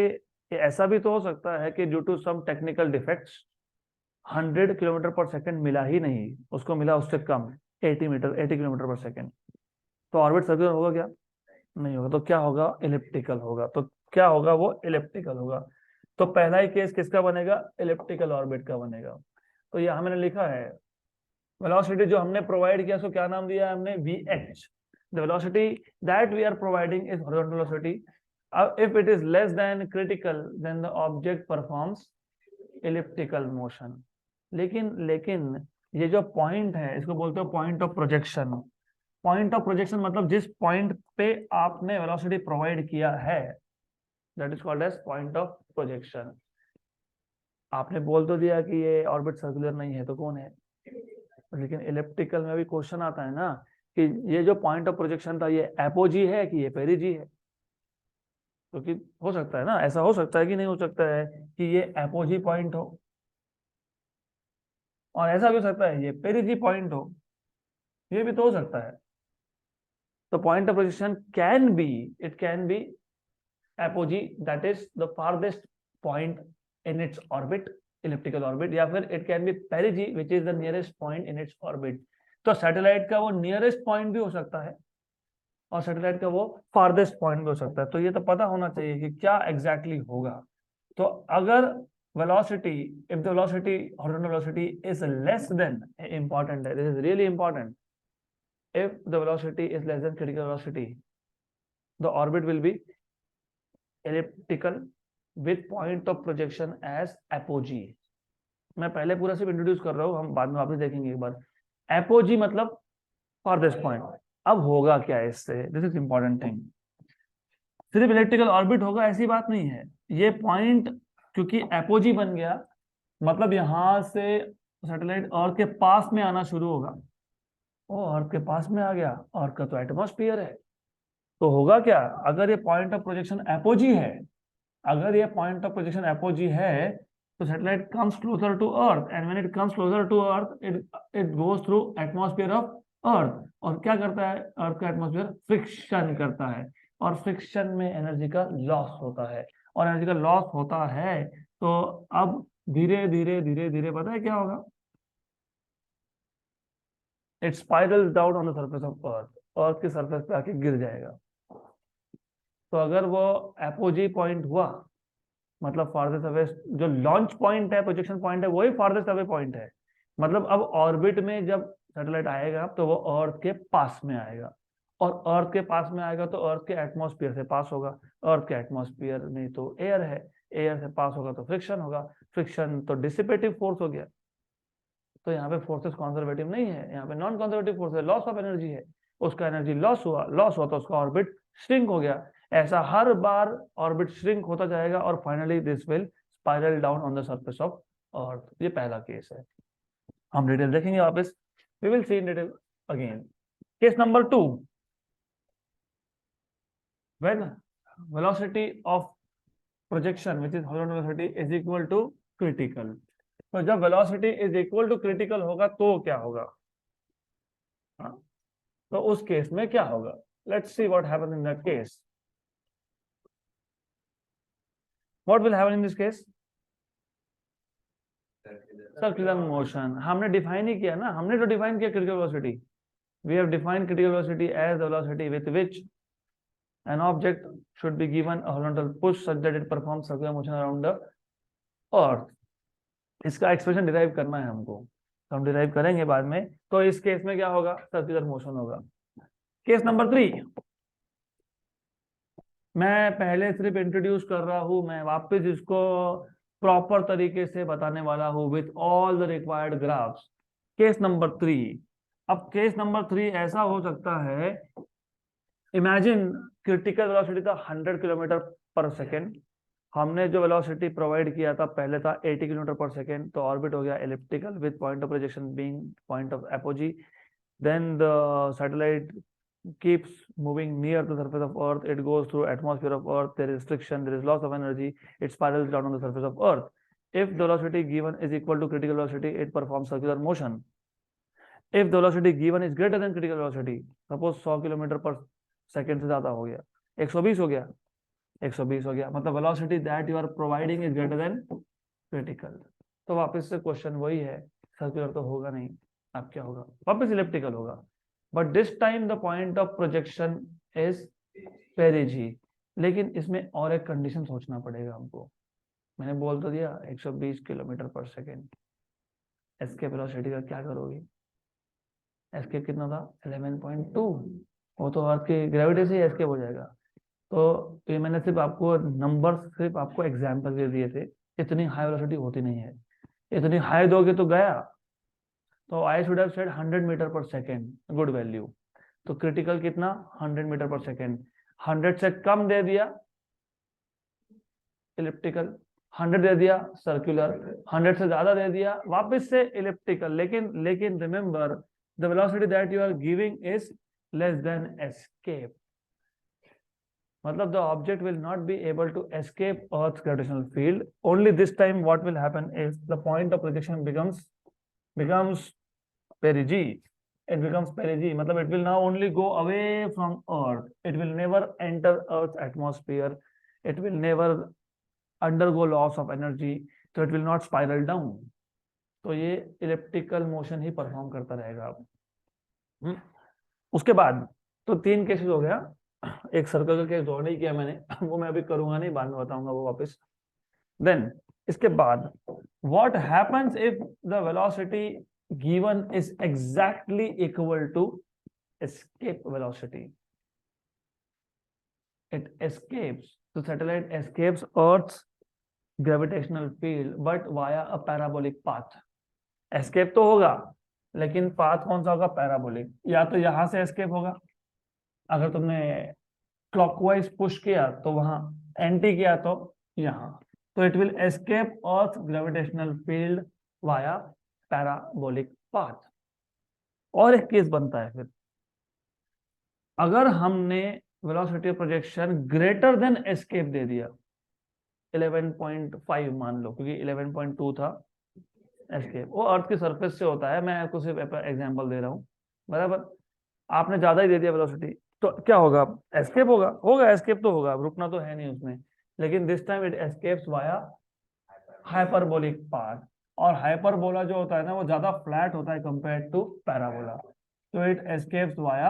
ऐसा भी तो हो सकता है कि due to some technical defects 100 kilometre per second मिला ही नहीं, उसको मिला उससे कम 80 किलोमीटर पर सेकंड, तो ऑर्बिट सर्कुलर होगा क्या? नहीं होगा। तो क्या होगा, इलिप्टिकल होगा। तो क्या होगा, वो इलिप्टिकल होगा। तो पहला ही केस किसका बनेगा, इलिप्टिकल ऑर्बिट का बनेगा। तो यहाँ मैंने लिखा है वेलोसिटी जो हमने प्रोवाइड किया उसको क्या नाम दिया हमने, VH. The velocity that we are providing is horizontal velocity. If it is less than critical, then the object performs elliptical motion. लेकिन ये जो पॉइंट है इसको बोलते हो point of projection. Point of projection मतलब जिस पॉइंट पे आपने वेलोसिटी प्रोवाइड किया है that is called as point of projection. आपने बोल तो दिया कि ये ऑर्बिट सर्कुलर नहीं है, तो कौन है? लेकिन इलिप्टिकल में भी क्वेश्चन आता है ना कि ये जो पॉइंट ऑफ प्रोजेक्शन था ये एपोजी है कि ये पेरिजी है? क्योंकि हो सकता है ना, ऐसा हो सकता है कि नहीं हो सकता है कि ये एपोजी पॉइंट हो, और ऐसा भी हो सकता है ये पेरिजी पॉइंट हो, ये भी तो हो सकता है। तो point of projection can be, it can be apogee that is the farthest point in its orbit, elliptical orbit, या फिर it can be पेरिजी which is the nearest point in its orbit. तो सैटेलाइट का वो nearest point भी हो सकता है और सैटेलाइट का वो फारदेस्ट पॉइंट भी हो सकता है। तो ये तो पता होना चाहिए कि क्या एग्जैक्टली होगा। तो अगर velocity, if the velocity, horizontal velocity is less than, important है, this is really important, if the velocity is less than critical velocity the orbit will be elliptical with point of projection as apogee. मैं पहले पूरा सिर्फ introduce कर रहा हूँ, हम बाद में वापस देखेंगे एक बार. एपोजी मतलब farthest point. अब होगा क्या इससे, दिस इज इंपॉर्टेंट थिंग. सिर्फ इलेक्ट्रिकल ऑर्बिट होगा ऐसी बात नहीं है. ये पॉइंट क्योंकि एपोजी बन गया, मतलब यहां से सैटेलाइट अर्थ के पास में आना शुरू होगा. ओ अर्थ के पास में आ गया, अर्थ का तो एटमॉस्फेयर है. तो होगा क्या, अगर ये पॉइंट ऑफ प्रोजेक्शन एपोजी है, अगर ये पॉइंट ऑफ प्रोजेक्शन एपोजी है, तो satellite comes closer to earth, and when it comes closer to earth it goes through atmosphere of earth. और क्या करता है अर्थ का एटमॉस्फेयर, फ्रिक्शन करता है, और फ्रिक्शन में एनर्जी का लॉस होता है. और एनर्जी का लॉस होता है तो अब धीरे धीरे धीरे धीरे पता है क्या होगा, it spirals down on the surface of earth, earth के सरफेस पे आके गिर जाएगा. तो अगर वो एपोजी पॉइंट हुआ, मतलब फार्देस्ट अवे, जो लॉन्च पॉइंट है, प्रोजेक्शन पॉइंट है, वही फार्देस्ट अवे पॉइंट है. मतलब अब ऑर्बिट में जब सैटेलाइट आएगा तो वो अर्थ के पास में आएगा, और अर्थ के पास में आएगा तो अर्थ के एटमॉस्फेयर से पास होगा. अर्थ के एटमॉस्फेयर में तो एयर है, एयर से पास होगा तो फ्रिक्शन होगा, फ्रिक्शन तो डिसिपेटिव फोर्स हो गया. तो यहाँ पे फोर्सेस कंजर्वेटिव नहीं है, यहाँ पे नॉन कंजर्वेटिव फोर्स है, लॉस ऑफ एनर्जी है. उसका एनर्जी लॉस हुआ तो उसका ऑर्बिट श्रिंक हो गया. ऐसा हर बार ऑर्बिट श्रिंक होता जाएगा और finally this will spiral down on the surface of earth. ये पहला केस है, हम डिटेल देखेंगे वापस, we will see in detail again. Case number 2, when velocity of projection which is horizontal velocity is equal to critical. तो जब velocity is equal to critical होगा तो क्या होगा, तो उस केस में क्या होगा, let's see what happens in that case. What will happen in this case? Circular motion. हमने डिफाइन ही किया ना, हमने तो डिफाइन किया critical velocity. We have defined critical velocity as the velocity with which an object should be given a horizontal push such that it performs circular motion around the earth. इसका expression derive करना है हमको, तो हम derive करेंगे बाद में. तो इस केस में क्या होगा, सर्कुलर मोशन होगा. केस नंबर 3, मैं पहले सिर्फ इंट्रोड्यूस कर रहा हूं, मैं वापस इसको प्रॉपर तरीके से बताने वाला हूं with all the required graphs. Case number 3. अब केस नंबर 3 ऐसा हो सकता है, इमेजिन क्रिटिकल वेलोसिटी था 100 किलोमीटर पर सेकेंड. हमने जो वेलोसिटी प्रोवाइड किया था पहले था 80 किलोमीटर पर सेकेंड. तो ऑर्बिट हो गया elliptical with point of projection being point of apogee. Then the satellite keeps moving near the surface of earth, it goes through atmosphere of earth, there is friction, there is loss of energy, it spirals down on the surface of earth. If the velocity given is equal to critical velocity, it performs circular motion. If the velocity given is greater than critical velocity, suppose 100 kilometre पर second से ज्यादा हो गया, 120 हो गया, 120 हो गया, मतलब velocity that you are providing is greater than critical. तो वापस से क्वेश्चन वही है, सर्कुलर तो होगा नहीं, अब क्या होगा, वापस इलिप्टिकल होगा. But this time the point of projection is पेरिजी. लेकिन इसमें और एक कंडीशन सोचना पड़ेगा हमको. मैंने बोल तो दिया 120 किलोमीटर पर सेकेंड. एस्केप वेलोसिटी का क्या करोगे, एस्केप कितना था 11.2, वो तो अर्थ की ग्रेविटी से ही एस्केप हो जाएगा. तो ये मैंने सिर्फ आपको नंबर, सिर्फ आपको एग्जाम्पल दे दिए थे. इतनी हाई वेलोसिटी होती नहीं है, इतनी हाई दोगे तो गया. तो I should have said 100 metre per second, good value. तो क्रिटिकल कितना 100 मीटर पर सेकेंड. 100 से कम दे दिया इलिप्टिकल, 100 दे दिया सर्कुलर, 100 से ज्यादा दे दिया वापस से इलिप्टिकल. लेकिन remember the velocity that you are giving is less than escape. मतलब the object will not be able to escape Earth's gravitational field. Only this time what will happen is the point of projection becomes perigee. It becomes perigee. मतलब it will now only go away from Earth. It will never enter Earth's atmosphere. It will never undergo loss of energy. So it will not spiral down. तो ये elliptical motion ही perform करता रहेगा. उसके बाद तो 3 cases हो गया. एक सर्कल का केस और नहीं किया मैंने, वो मैं अभी करूंगा नहीं, बाद में बताऊंगा वो वापस. देन इसके बाद what happens if the velocity given is exactly equal to escape velocity. It escapes तो satellite escapes earth's gravitational field but via a parabolic path. Escape तो होगा लेकिन पाथ कौन सा होगा? पैराबोलिक। या तो यहां से एस्केप होगा, अगर तुमने क्लॉकवाइज पुश किया तो वहां, एंटी किया तो यहाँ, तो it will escape earth gravitational field via parabolic path. और एक केस बनता है फिर, अगर हमने velocity of projection greater than escape दे दिया, 11.5 मान लो, क्योंकि 11.2 था एस्केप, वो अर्थ की सरफेस से होता है, मैं आपको सिर्फ एग्जांपल दे रहा हूँ, बराबर। आपने ज्यादा ही दे दिया वेलोसिटी, तो क्या होगा? एस्केप होगा, होगा एस्केप तो होगा, रुकना तो है नहीं उसमें, लेकिन this time it escapes via hyperbolic path. और हाइपरबोला जो होता है ना, वो ज्यादा फ्लैट होता है कंपेयर टू पैराबोला, तो it escapes via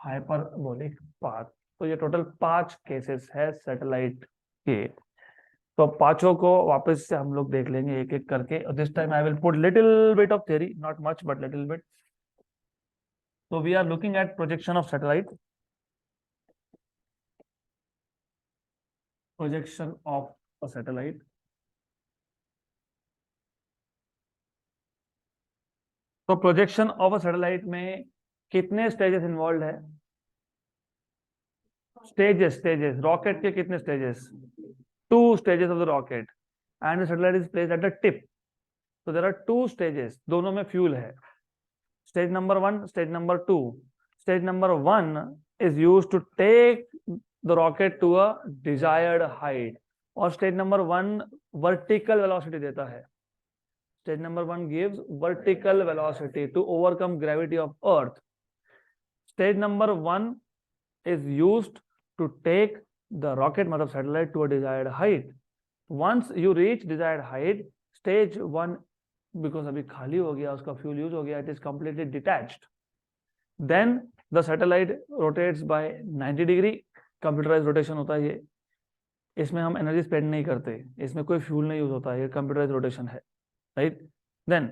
hyperbolic path. तो ये टोटल 5 केसेस है सैटेलाइट के। तो पांचों को वापस से हम लोग देख लेंगे एक एक करके। This time I will put little bit of theory, not much but little bit. So we are looking at projection of satellite. Projection of a satellite. तो प्रोजेक्शन ऑफ अ सैटेलाइट में कितने स्टेजेस इन्वॉल्व है? Stages rocket के कितने stages? 2 stages of the rocket and the satellite is placed at the tip. तो there are 2 stages, दोनों में fuel है। Stage number 1, stage number 2। Stage number 1 is used to take the rocket to a desired height, और stage number 1 vertical velocity देता है। Stage number 1 gives vertical velocity to overcome gravity of earth. Stage number 1 is used to take the rocket, मतलब satellite, to a desired height. Once you reach desired height, stage 1, because अभी खाली हो गया, उसका fuel use हो गया, it is completely detached. Then the satellite rotates by 90 degree. Computerise rotation होता है ये, इसमें हम एनर्जी स्पेंड नहीं करते, इसमें कोई फ्यूल नहीं यूज होता है, ये कंप्यूटराइज रोटेशन है, राइट। देन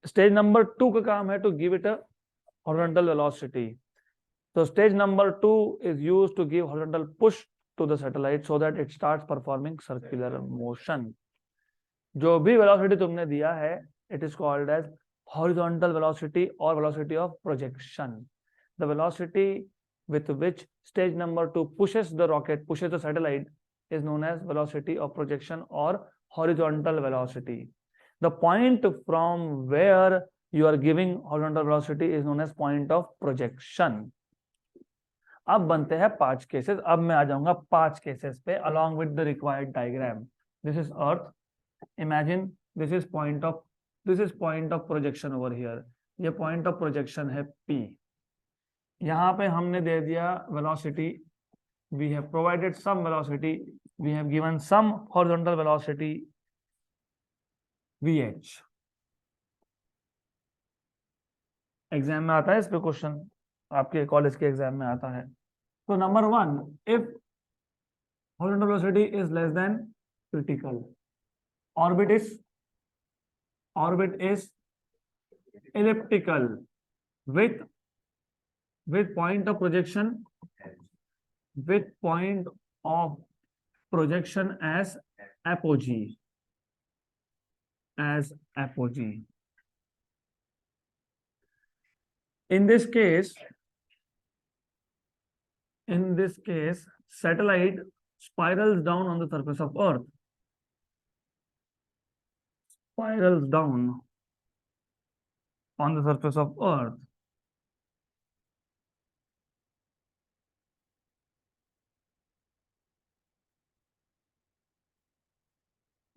स्टेज नंबर 2 का काम है to give it a horizontal velocity. तो stage number 2 is used to give horizontal push to the satellite so that it starts performing circular motion. जो भी वेलोसिटी तुमने दिया है, it is called as horizontal velocity or velocity of projection. The velocity with which stage number 2 pushes the rocket, pushes the satellite, is known as velocity of projection or horizontal velocity. The point from where you are giving horizontal velocity is known as point of projection. अब बनते हैं 5 cases. अब मैं आ जाऊंगा 5 cases पे along with the required diagram. This is earth. Imagine this is point of projection over here. ये point of projection है P। यहाँ पे हमने दे दिया velocity, we have provided some velocity, we have given some horizontal velocity VH। Exam में आता है इस पे क्वेश्चन, आपके कॉलेज के एग्जाम में आता है। तो number 1, if horizontal velocity is less than critical, orbit is elliptical with point of projection as apogee, in this case satellite spirals down on the surface of earth,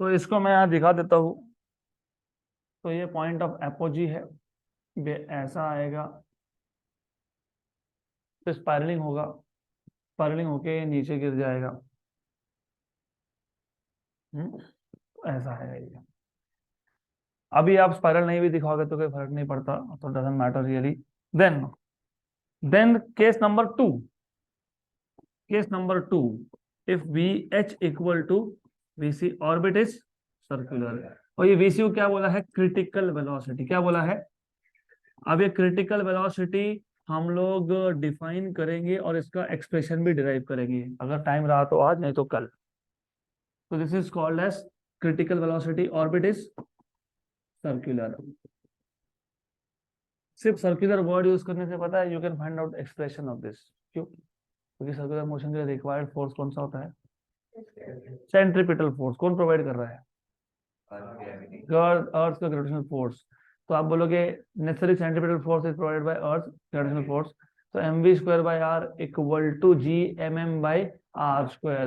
तो इसको मैं यहाँ दिखा देता हूँ। तो ये पॉइंट ऑफ एपोजी है, ऐसा आएगा, तो स्पाइरलिंग होगा, स्पाइरलिंग होके नीचे गिर जाएगा, ऐसा है ये। अभी आप स्पाइरल नहीं भी दिखाओगे तो कोई फर्क नहीं पड़ता, तो doesn't matter really. Then case number 2, if VH equal to VC, orbit is circular. और ये VC को क्या बोला है? Critical velocity. क्या बोला है? अब ये क्रिटिकल वेलोसिटी हम लोग डिफाइन करेंगे और इसका एक्सप्रेशन भी डिराइव करेंगे, अगर टाइम रहा तो आज, नहीं तो कल। तो this is called as critical velocity, orbit is circular. सिर्फ सर्कुलर वर्ड यूज करने से पता है, you can find out expression of this. क्यों? क्योंकि सर्कुलर मोशन के लिए रिक्वायर्ड फोर्स कौन सा होता है? Centripetal force. कौन प्रोवाइड कर रहा है? अर्थ का ग्रेविटेशनल फोर्स। तो आप बोलोगे necessary centripetal force is provided by earth gravitational force, तो mv²/r इक्वल टू gmm/r²।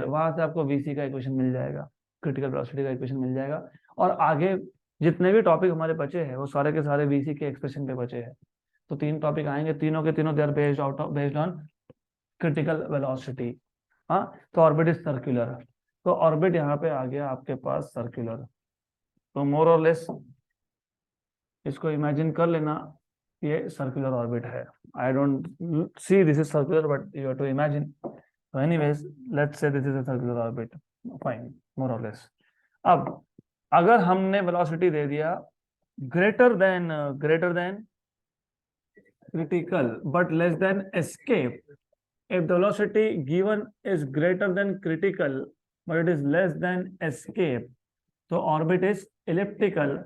वहां से आपको vc का इक्वेशन मिल जाएगा, क्रिटिकल वेलोसिटी का इक्वेशन मिल जाएगा। और आगे जितने भी टॉपिक हमारे बचे हैं वो सारे के सारे vc के एक्सप्रेशन पे बचे हैं। तो 3 टॉपिक आएंगे, तीनों के तीनों they are based on critical velocity. हाँ, तो ऑर्बिट इज सर्कुलर। तो ऑर्बिट यहाँ पे आ गया आपके पास सर्कुलर। तो मोर और लेस इसको इमेजिन कर लेना, ये सर्कुलर ऑर्बिट है। I don't see this is circular but you have to imagine. So anyways, let's say this is a circular orbit. Fine, more or less. अब अगर हमने वेलोसिटी दे दिया greater than critical but less than escape, if the velocity given is greater than critical but it is less than escape, so orbit is elliptical.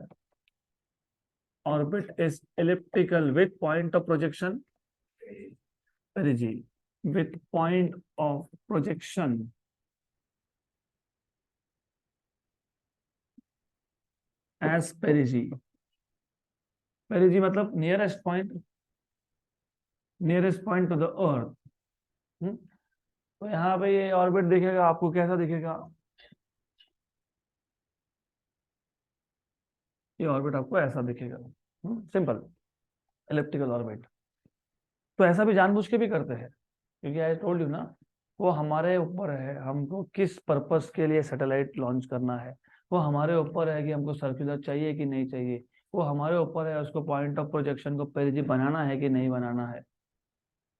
Orbit is elliptical with point of projection perigee, with point of projection as perigee. Perigee मतलब nearest point to the earth। तो यहाँ पे ये orbit दिखेगा आपको, कैसा दिखेगा? ये ऑर्बिट आपको ऐसा दिखेगा, सिंपल एलिप्टिकल ऑर्बिट। तो ऐसा भी जानबूझ के भी करते हैं, क्योंकि आई टोल्ड यू ना, वो हमारे ऊपर है हमको किस पर्पस के लिए सैटेलाइट लॉन्च करना है। वो हमारे ऊपर है कि हमको सर्कुलर चाहिए कि नहीं चाहिए। वो हमारे ऊपर है उसको पॉइंट ऑफ प्रोजेक्शन को पेरिजी बनाना है कि नहीं बनाना है।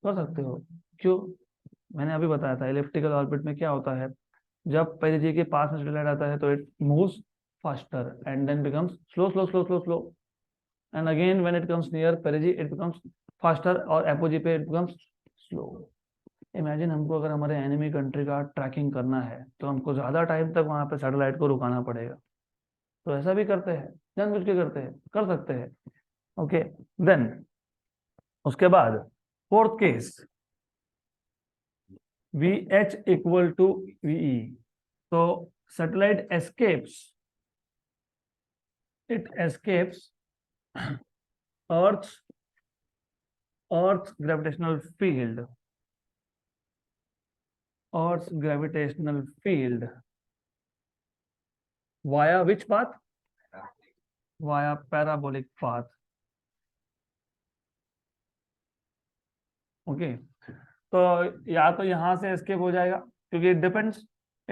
कर सकते हो। क्यों? मैंने अभी बताया था इलिप्टिकल ऑर्बिट में क्या होता है, जब पेरिजी के पास में सैटेलाइट आता है तो it moves faster and then becomes slow slow slow slow slow, and again when it comes near perigee it becomes faster, और एपोजी पे इट बिकम्स स्लो। इमेजिन हमको अगर हमारे एनिमी कंट्री का ट्रैकिंग करना है तो हमको ज्यादा टाइम तक वहां पे सैटेलाइट को रुकाना पड़ेगा। तो ऐसा भी करते हैं, जानबूझ के करते हैं, कर सकते हैं। ओके, देन उसके बाद fourth case, VH equal to VE। तो satellite escapes, it escapes earth gravitational field, Earth's gravitational field via which path? Via parabolic path. Okay, तो या तो यहां से एस्केप हो जाएगा, क्योंकि इट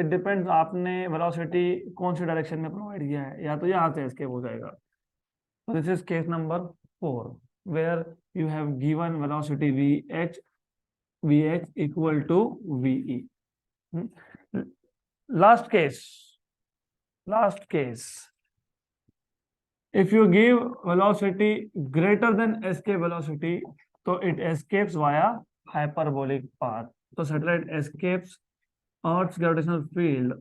डिपेंड्स आपने वेलोसिटी कौन सी डायरेक्शन में प्रोवाइड किया है, या तो यहां से एस्केप हो जाएगा। तो this is case number 4 where you have given velocity VH equal to VE। Last case, if you give velocity greater than escape velocity, so it escapes via hyperbolic path. So satellite escapes Earth's gravitational field,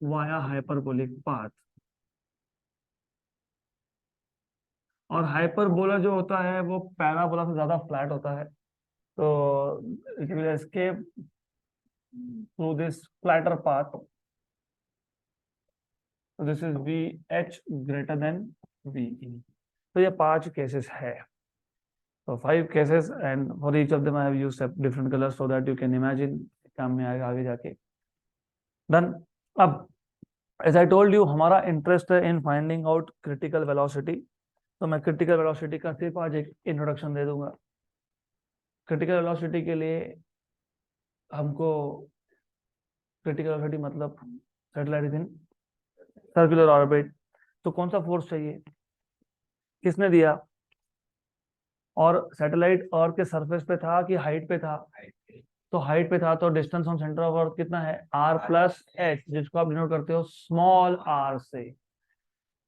via hyperbolic path. और hyperbola जो होता है वो parabola से ज्यादा flat होता है, तो it will escape through this flatter path. This is VH greater than VE। तो ये 5 केसेस है। तो 5 cases and for each of them I have used different colors so that you can imagine काम में आएगा आगे जाके। Done। अब as I told you हमारा इंटरेस्ट है in finding out critical velocity, तो मैं क्रिटिकल वेलोसिटी का सिर्फ आज एक इंट्रोडक्शन दे दूंगा। क्रिटिकल वेलोसिटी के लिए हमको क्रिटिकल वेलोसिटी मतलब satellite is in circular orbit, तो कौन सा फोर्स चाहिए, किसने दिया, और सैटेलाइट अर्थ के सरफेस पे था कि हाइट पे था? तो हाइट पे था, तो distance from centre of earth कितना है? R+H, जिसको आप डिनोट करते हो स्मॉल r से।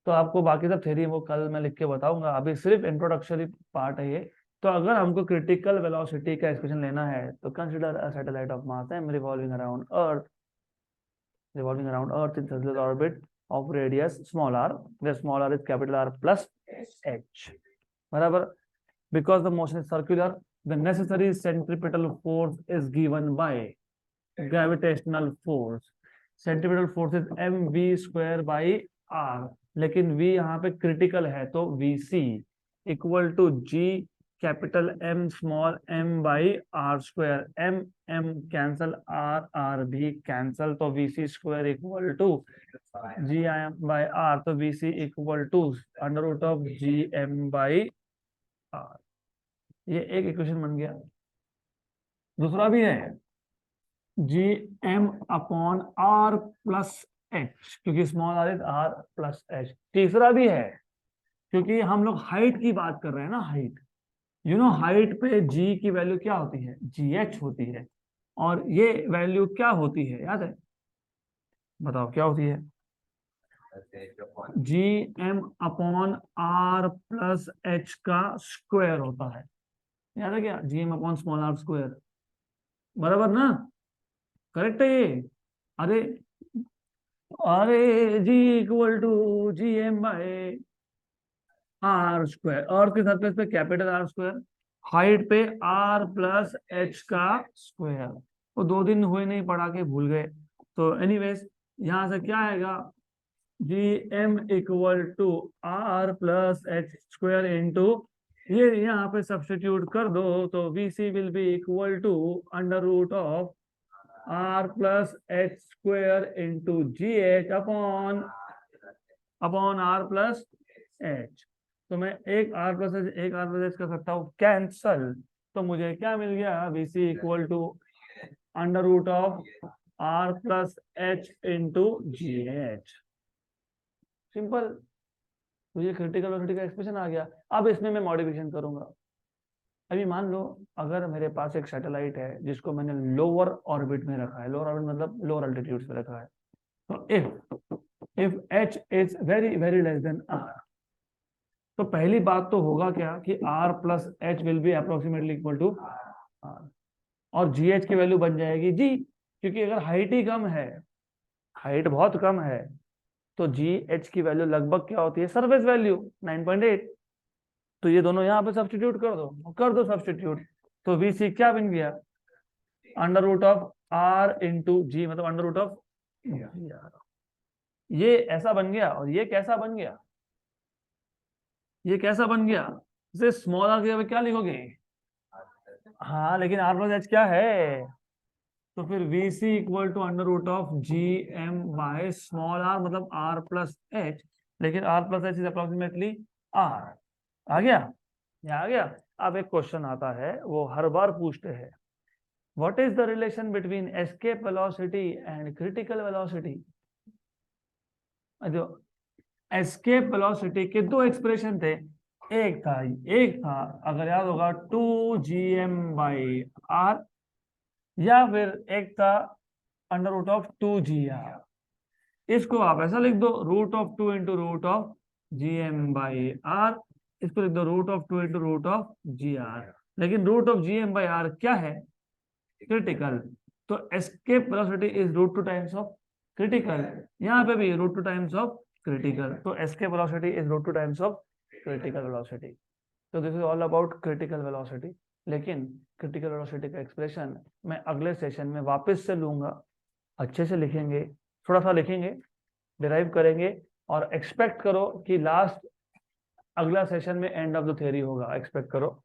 तो आपको बाकी सब थ्योरी वो कल मैं लिख के बताऊंगा, अभी सिर्फ इंट्रोडक्टरी पार्ट है ये। तो अगर हमको क्रिटिकल वेलोसिटी का एक्सप्रेशन लेना है तो consider a satellite of mass m revolving around earth in circular orbit of radius small r, where small r is capital R plus h, बराबर। because the motion is circular, the necessary centripetal force is given by gravitational force. Centripetal force is mv square by r, लेकिन v यहाँ पे critical है तो vc equal to g capital M small m by r square. m cancel, r भी cancel, तो vc square equal to g m by r, तो vc equal to under root of g m by r। ये एक equation बन गया। दूसरा भी है G M upon R plus H, क्योंकि small are is R plus H. तीसरा भी है, क्योंकि हम लोग हाइट की बात कर रहे हैं ना, हाइट, हाइट पे जी की वैल्यू क्या होती है, जी एच होती है, और ये वैल्यू क्या होती है, याद है? बताओ क्या होती है? G M upon R plus H का स्क्वायर होता है, याद है क्या? G M upon small R square, बराबर ना? करेक्ट है ये? अरे अरे G equal to G M by R square, और किस सरफेस पे? कैपिटल आर स्क्वायर, हाइट पे आर प्लस एच का स्क्वायर। वो 2 दिन हुए नहीं पढ़ा के भूल गए। तो एनीवेज यहां से क्या आएगा? G M equal to R plus H square into, ये यहाँ पे सब्सटीट्यूट कर दो तो V C will be equal to under root of R plus H square into G H upon R plus H. तो मैं एक आर प्लस एच कर सकता हूँ कैंसल, तो मुझे क्या मिल गया? V C equal to under root of R plus H into G H. Simple. तो ये क्रिटिकल वेलोसिटी का एक्सप्रेशन आ गया। अब इसमें मैं मॉडिफिकेशन करूंगा। अभी मान लो अगर मेरे पास एक सैटेलाइट है जिसको मैंने लोअर ऑर्बिट में रखा है, लोअर ऑर्बिट मतलब लोअर अल्टीट्यूड पे रखा है, तो if h is very very less than r, तो पहली बात तो होगा क्या कि r plus H will be approximately equal to r, और जी एच की वैल्यू बन जाएगी जी, क्योंकि अगर हाइट ही कम है, हाइट बहुत कम है, तो जी एच की वैल्यू लगभग क्या होती है? Surface value 9.8। तो ये दोनों यहाँ पे सब्सटीट्यूट कर दो सब्सटीट्यूट, तो वी सी क्या बन गया? Under root of R into G, मतलब अंडर रूट ऑफ, ये ऐसा बन गया। और ये कैसा बन गया? ये कैसा बन गया? इसे स्मॉल आर की जगह क्या लिखोगे? हाँ, लेकिन आर प्लस एच क्या है? तो फिर V C equal to under root of G M by small R, मतलब आर प्लस एच, लेकिन R plus H is approximately R. आ गया? ये आ गया। अब एक क्वेश्चन आता है, वो हर बार पूछते हैं, what is the relation between escape velocity and critical velocity? जो एस्केप वेलोसिटी के दो एक्सप्रेशन थे, एक था अगर याद होगा 2gm बाई आर, या फिर एक था अंडर रूट ऑफ 2gr। इसको आप ऐसा लिख दो, root of 2 into root of G M by R, इसको लिख दो root of 2 into root of G R. लेकिन root of G M by R क्या है? क्रिटिकल। तो escape velocity is root 2 times of critical, यहाँ पे भी रूट 2 टाइम्स ऑफ क्रिटिकल, तो escape velocity is root 2 times of critical velocity. तो this is all about critical velocity. लेकिन critical velocity का एक्सप्रेशन मैं अगले सेशन में वापस से लूंगा, अच्छे से लिखेंगे, थोड़ा सा लिखेंगे, डिराइव करेंगे, और एक्सपेक्ट करो कि लास्ट अगला सेशन में एंड ऑफ द थ्योरी होगा, एक्सपेक्ट करो।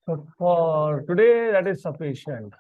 So for today that is sufficient.